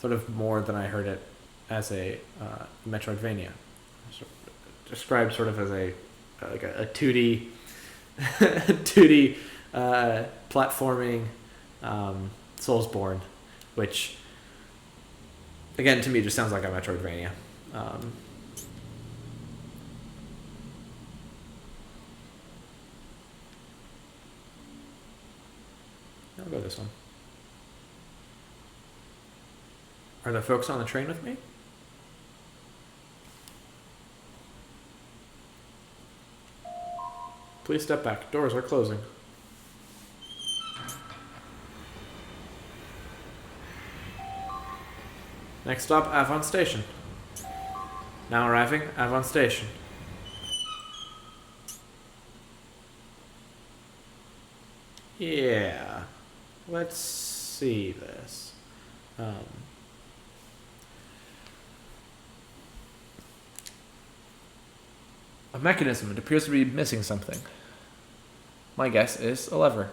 sort of more than I heard it as a Metroidvania. Described sort of as a 2D 2D platforming Soulsborne, which again to me just sounds like a Metroidvania. I'll go this one. Are there folks on the train with me? Please step back. Doors are closing. Next stop, Avon Station. Now arriving, Avon Station. Yeah. Let's see this. A mechanism. It appears to be missing something. My guess is a lever.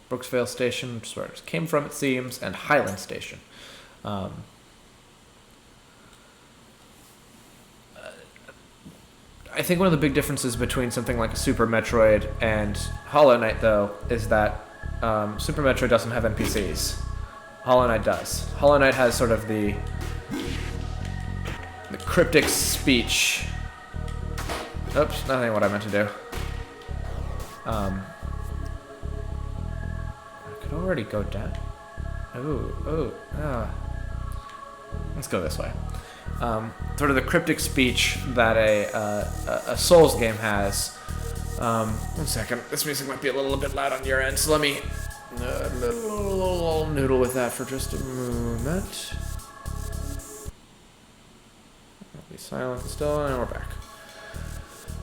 Brooksvale Station, which is where it came from, it seems, and Highland Station. I think one of the big differences between something like a Super Metroid and Hollow Knight, though, is that Super Metroid doesn't have NPCs. Hollow Knight does. Hollow Knight has sort of the cryptic speech. Oops, nothing what I meant to do. I could already go down. Let's go this way. Sort of the cryptic speech that a Souls game has. 1 second, this music might be a little bit loud on your end, so let me noodle with that for just a moment. I'll be silent still, and we're back.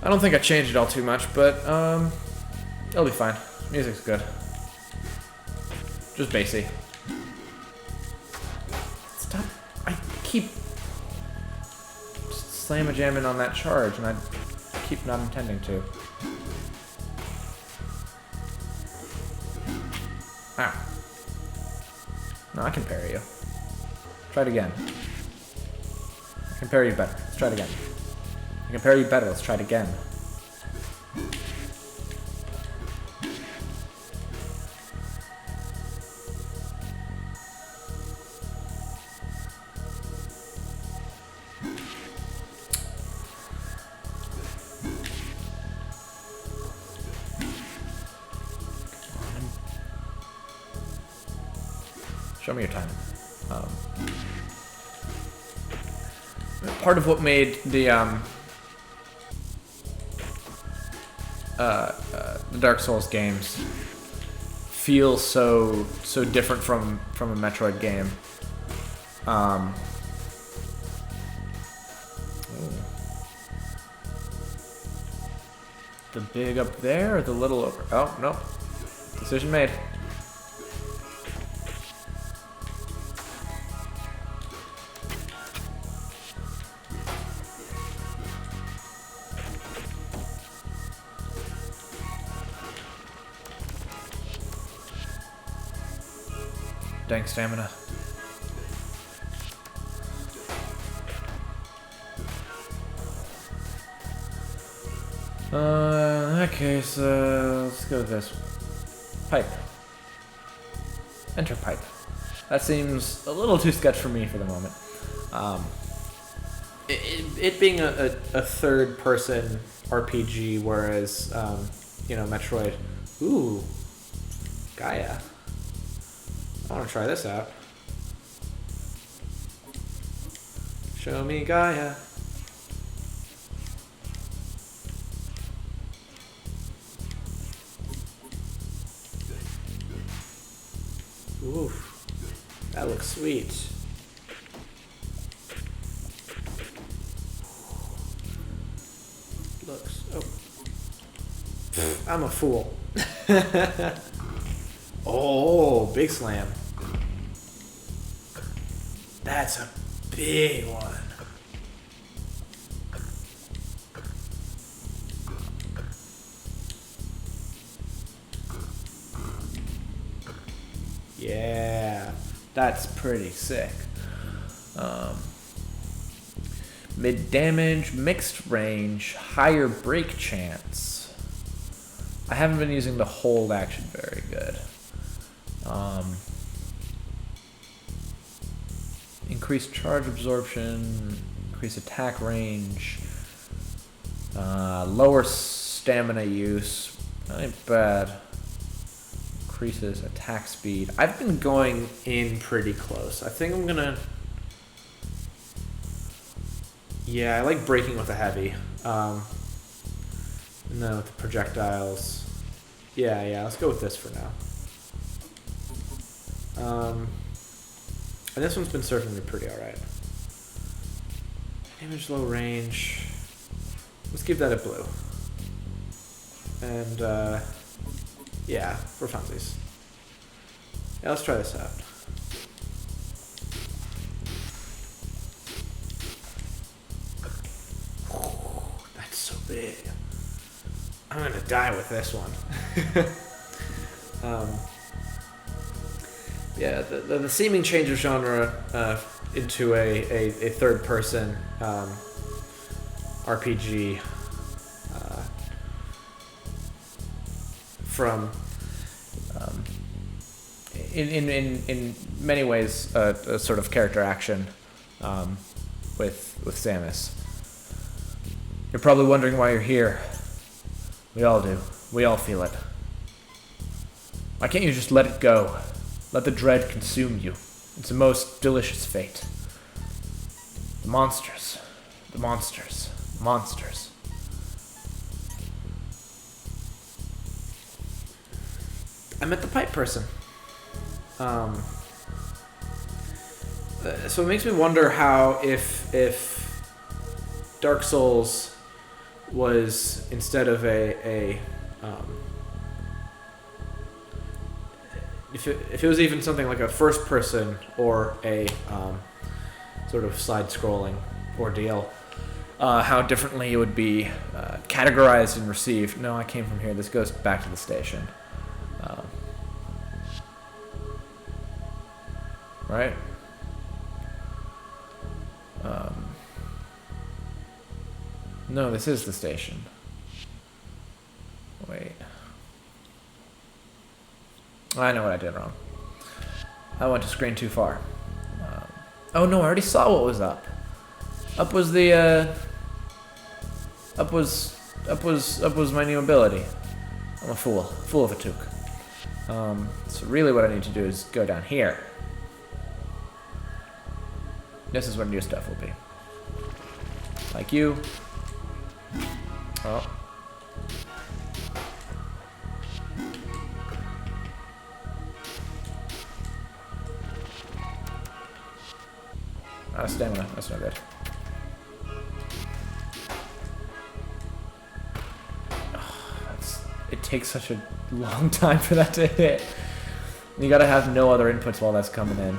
I don't think I changed it all too much, but it'll be fine. Music's good. Just bassy. Stop. I keep slam-a-jamming on that charge, and I keep not intending to. Ah. No, I can parry you. Try it again. I can parry you better. Let's try it again. I can parry you better. Let's try it again. Show me your time. Part of what made the Dark Souls games feel so different from a Metroid game. The big up there or the little over? Oh, no. Decision made. Dang stamina. In that case, let's go with this one. Pipe. Enter pipe. That seems a little too sketch for me for the moment. It being a third-person RPG, whereas, Metroid... Ooh. Gaia. I want to try this out. Show me Gaia. Ooh. That looks sweet. Looks... Oh. I'm a fool. Oh, big slam. That's a big one. Yeah, That's pretty sick. Mid damage, mixed range, higher break chance. I haven't been using the hold action very good. Increased charge absorption, increased attack range, lower stamina use. Not ain't bad. Increases attack speed. I've been going in pretty close. I think I'm gonna... Yeah, I like breaking with a heavy. And then with the projectiles. Yeah, let's go with this for now. And this one's been serving me pretty alright. Damage low range. Let's give that a blue. And, yeah, for funsies. Yeah, let's try this out. That's so big. I'm gonna die with this one. Yeah, the seeming change of genre into a third-person RPG from in many ways a sort of character action with Samus. You're probably wondering why you're here. We all do. We all feel it. Why can't you just let it go? Let the dread consume you. It's a most delicious fate. The monsters. The monsters. The monsters. I met the pipe person. So it makes me wonder how if Dark Souls was instead of if it was even something like a first person or a sort of side scrolling ordeal, how differently it would be categorized and received. No, I came from here. This goes back to the station. Right? No, this is the station. Wait. I know what I did wrong. I went to screen too far. Oh no, I already saw what was up. Up was the up was my new ability. I'm a fool. Fool of a toque. So really what I need to do is go down here. This is where new stuff will be. Like you. Oh. Out of stamina. That's not good. It takes such a long time for that to hit. You gotta have no other inputs while that's coming in.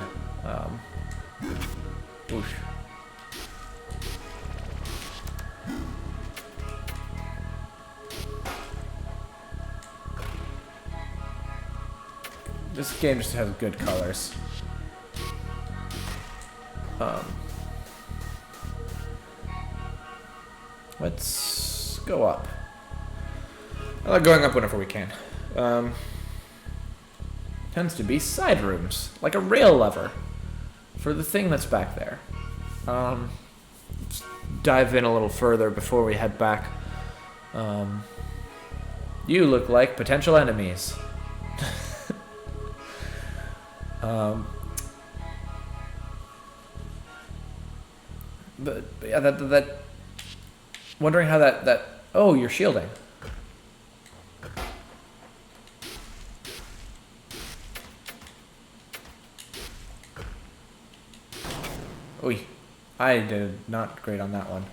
Oof. This game just has good colors. Let's go up. I like going up whenever we can. Tends to be side rooms, like a rail lever for the thing that's back there. Let's dive in a little further before we head back. You look like potential enemies. But yeah, that wondering how that oh, you're shielding. Oy, I did not great on that one.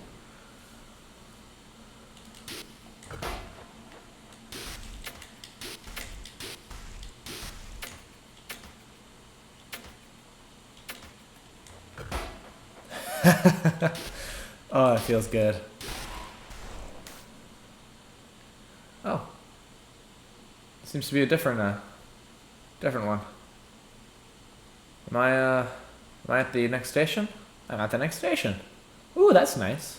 Oh, it feels good. Oh. Seems to be a different one. Am I at the next station? I'm at the next station. Ooh, that's nice.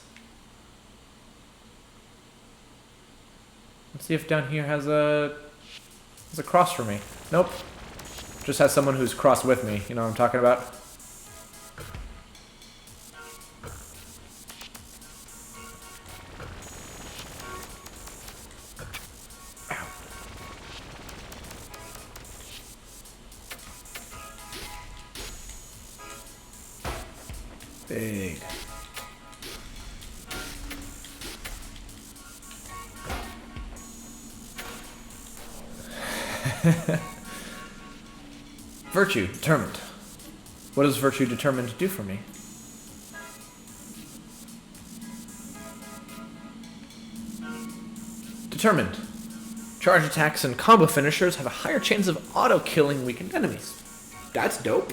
Let's see if down here has a cross for me. Nope. Just has someone who's crossed with me. You know what I'm talking about? Big. Virtue, determined. What does virtue determined do for me? Determined. Charge attacks and combo finishers have a higher chance of auto-killing weakened enemies. That's dope.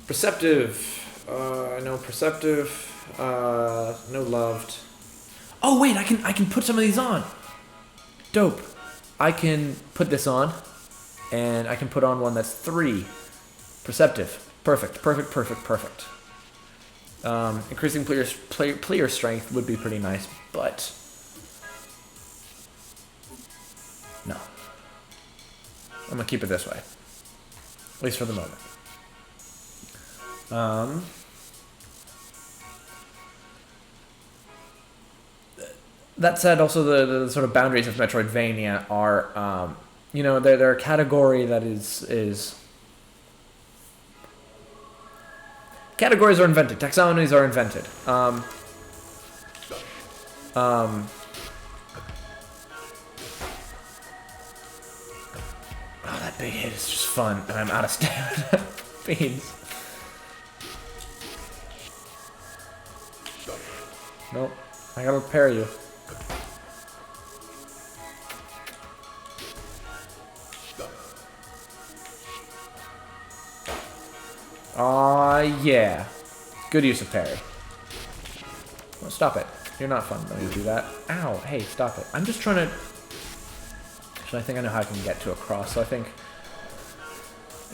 Perceptive. No perceptive. No loved. Oh wait, I can put some of these on. Dope. I can put this on, and I can put on one that's 3. Perceptive. Perfect. Increasing player strength would be pretty nice, but no. I'm gonna keep it this way, at least for the moment. That said, also the sort of boundaries of Metroidvania are, they're a category that is categories are invented, taxonomies are invented. Oh, that big hit is just fun, and I'm out of stamina. Beans. Nope, I gotta repair you. Yeah. Good use of parry. Oh, stop it. You're not fun when you do that. Ow, hey, stop it. I'm just trying to... Actually, I think I know how I can get to a cross, so I think...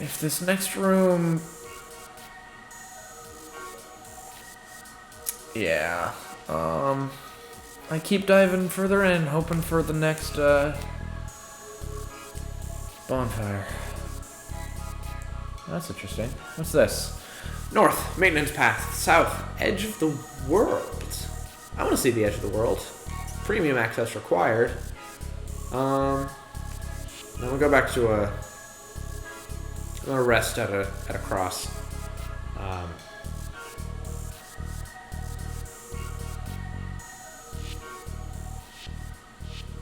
If this next room... Yeah. I keep diving further in, hoping for the next, bonfire. That's interesting. What's this? North, maintenance path. South, edge of the world. I want to see the edge of the world. Premium access required. Then we'll go back to I'm gonna rest at a cross.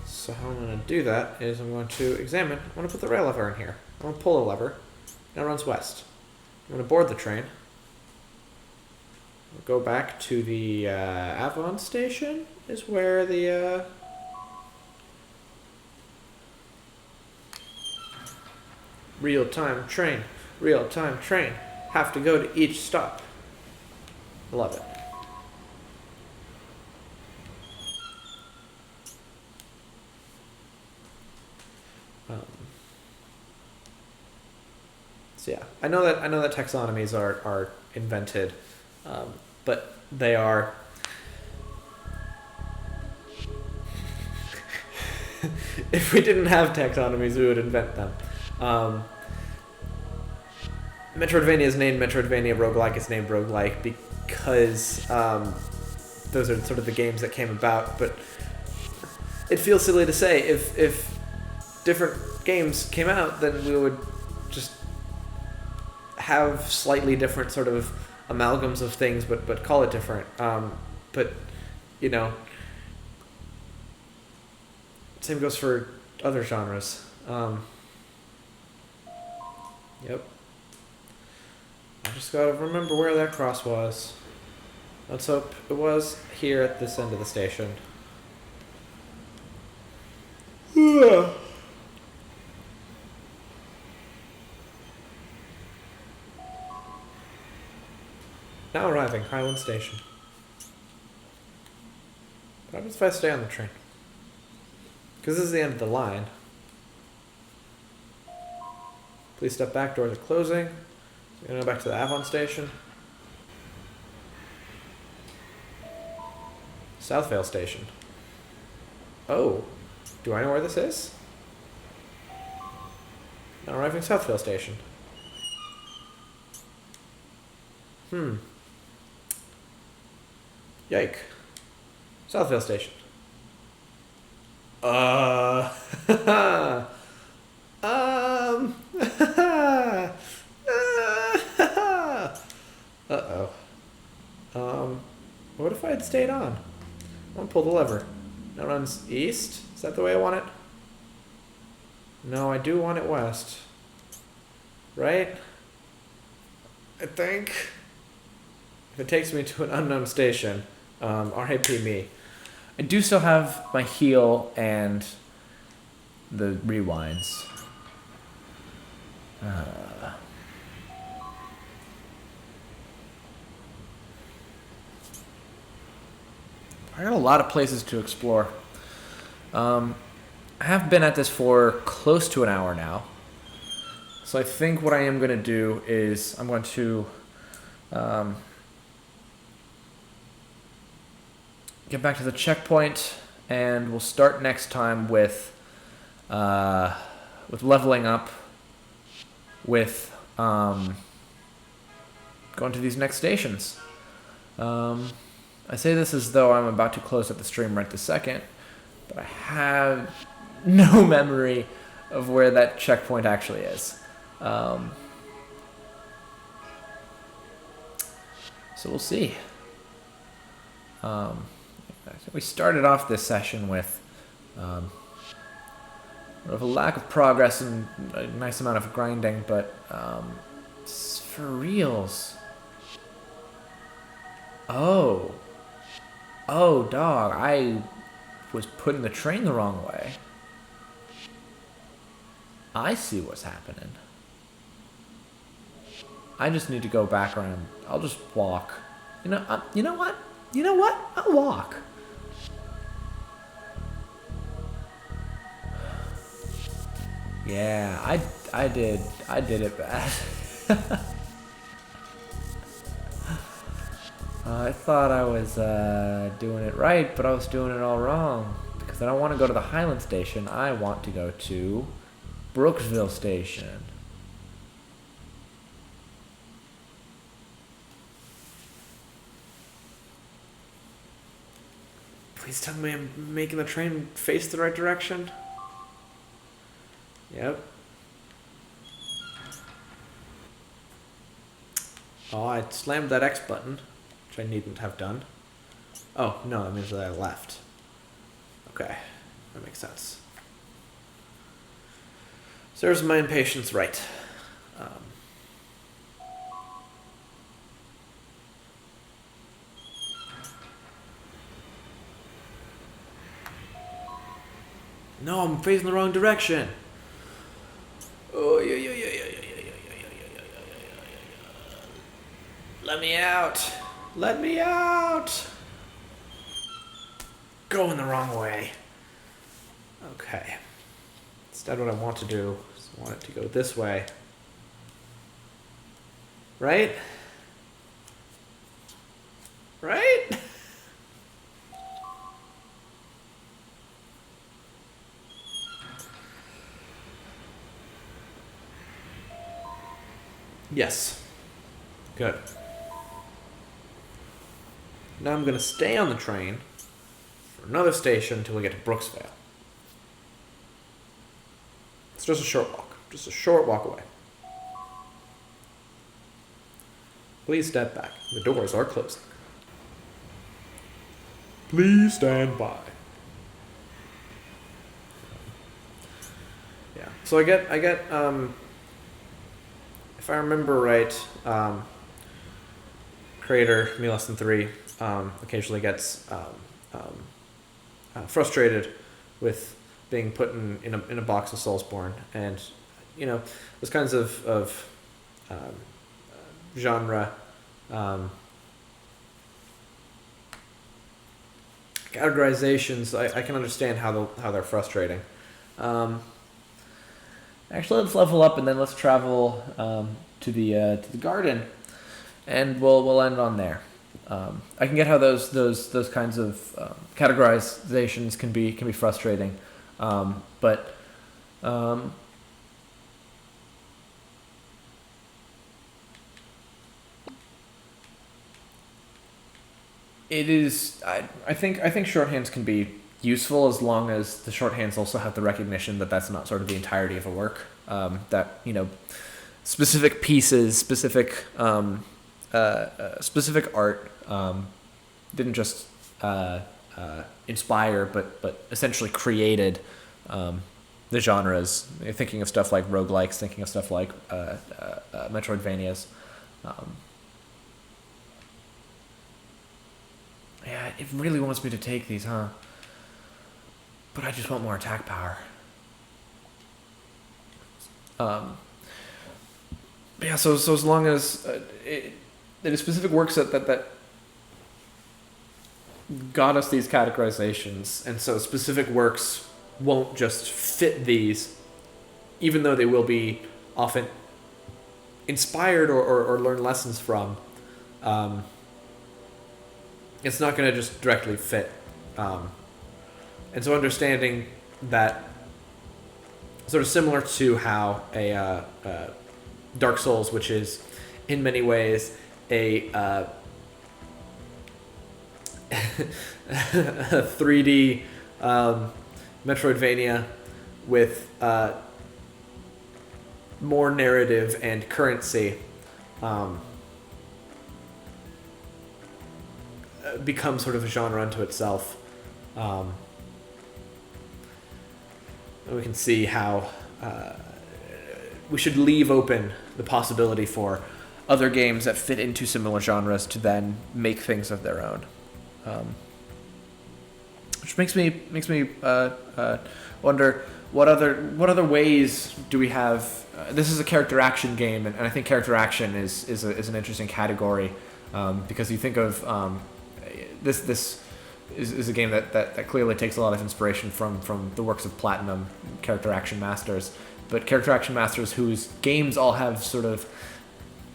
So how I'm going to do that is I'm going to examine. I'm going to put the rail lever in here. I'm going to pull a lever. Now it runs west. I'm going to board the train. We'll go back to the Avon station is where the real-time train. Have to go to each stop. Love it. So yeah, I know that taxonomies are invented, but they are If we didn't have taxonomies, we would invent them. Metroidvania is named Metroidvania, roguelike is named roguelike because those are sort of the games that came about, but it feels silly to say if different games came out, then we would just have slightly different sort of amalgams of things, but call it different. But, you know, same goes for other genres. Yep. I just gotta remember where that cross was. Let's hope it was here at this end of the station. Now arriving, Highland Station. What happens if I stay on the train? Because this is the end of the line. Please step back, doors are closing. We're gonna go back to the Avon Station. Southvale Station. Oh, do I know where this is? Now arriving Southvale Station. Yike. Southvale Station. What if I had stayed on? I want to pull the lever. Now runs east? Is that the way I want it? No, I do want it west. Right? I think. If it takes me to an unknown station, R.I.P. me. I do still have my heal and the rewinds. I got a lot of places to explore. I have been at this for close to an hour now. So I think what I am going to do is I'm going to get back to the checkpoint, and we'll start next time with leveling up, with going to these next stations. I say this as though I'm about to close up the stream right this second, but I have no memory of where that checkpoint actually is. So we'll see. We started off this session with a lack of progress and a nice amount of grinding, but for reals. Oh, dog, I was putting the train the wrong way. I see what's happening. I just need to go back around. I'll just walk. You know what? I'll walk. Yeah, I did it bad. I thought I was doing it right, but I was doing it all wrong. Because I don't want to go to the Highland Station. I want to go to Brooksville Station. Please tell me I'm making the train face the right direction. Yep. Oh, I slammed that X button, which I needn't have done. Oh, no, that means that I left. Okay, that makes sense. Serves my impatience right. No, I'm facing the wrong direction. Oh, yeah. Let me out. Let me out. Going the wrong way. Okay. Instead, what I want to do is I want it to go this way. Right? Right? Yes. Good. Now I'm going to stay on the train for another station until we get to Brooksvale. It's just a short walk. Just a short walk away. Please step back. The doors are closing. Please stand by. Yeah. So I get if I remember right, creator Me Less Than 3 occasionally gets frustrated with being put in a box of Soulsborne, and those kinds of genre categorizations. I can understand how they're frustrating. Actually, let's level up and then let's travel to the garden, and we'll end on there. I can get how those kinds of categorizations can be frustrating, but it is. I think shorthands can be useful as long as the shorthands also have the recognition that that's not sort of the entirety of a work. That specific pieces, specific art didn't just inspire, but essentially created the genres. You're thinking of stuff like roguelikes, thinking of stuff like Metroidvanias. Yeah, it really wants me to take these, huh? But I just want more attack power. Yeah, so as long as the specific works that got us these categorizations, and so specific works won't just fit these, even though they will be often inspired or learn lessons from. It's not going to just directly fit. And so understanding that, sort of similar to how a Dark Souls, which is in many ways a 3D Metroidvania with more narrative and currency, becomes sort of a genre unto itself. We can see how we should leave open the possibility for other games that fit into similar genres to then make things of their own, which makes me wonder what other ways do we have. This is a character action game, and I think character action is an interesting category, because you think of this is a game that clearly takes a lot of inspiration from the works of Platinum character action masters, but character action masters whose games all have sort of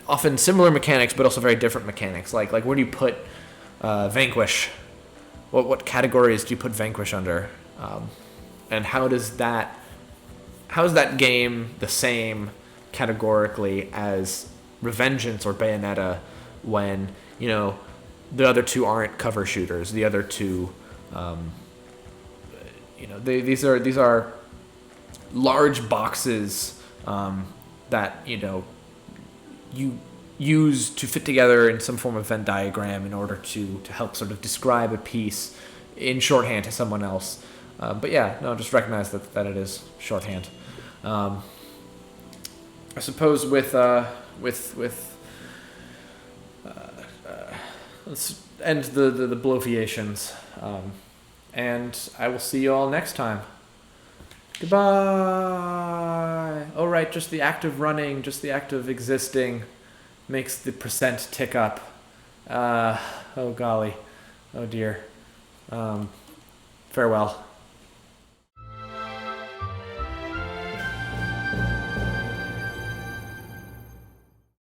often similar mechanics but also very different mechanics. Like where do you put Vanquish? What categories do you put Vanquish under? And how is that game the same categorically as Revengeance or Bayonetta when the other two aren't cover shooters? The other two, these are large boxes that you use to fit together in some form of Venn diagram in order to help sort of describe a piece in shorthand to someone else. But yeah, no, just recognize that it is shorthand. I suppose with let's end the bloviations, and I will see you all next time. Goodbye. Oh right, just the act of running, just the act of existing makes the percent tick up. Oh golly. Oh dear. Farewell.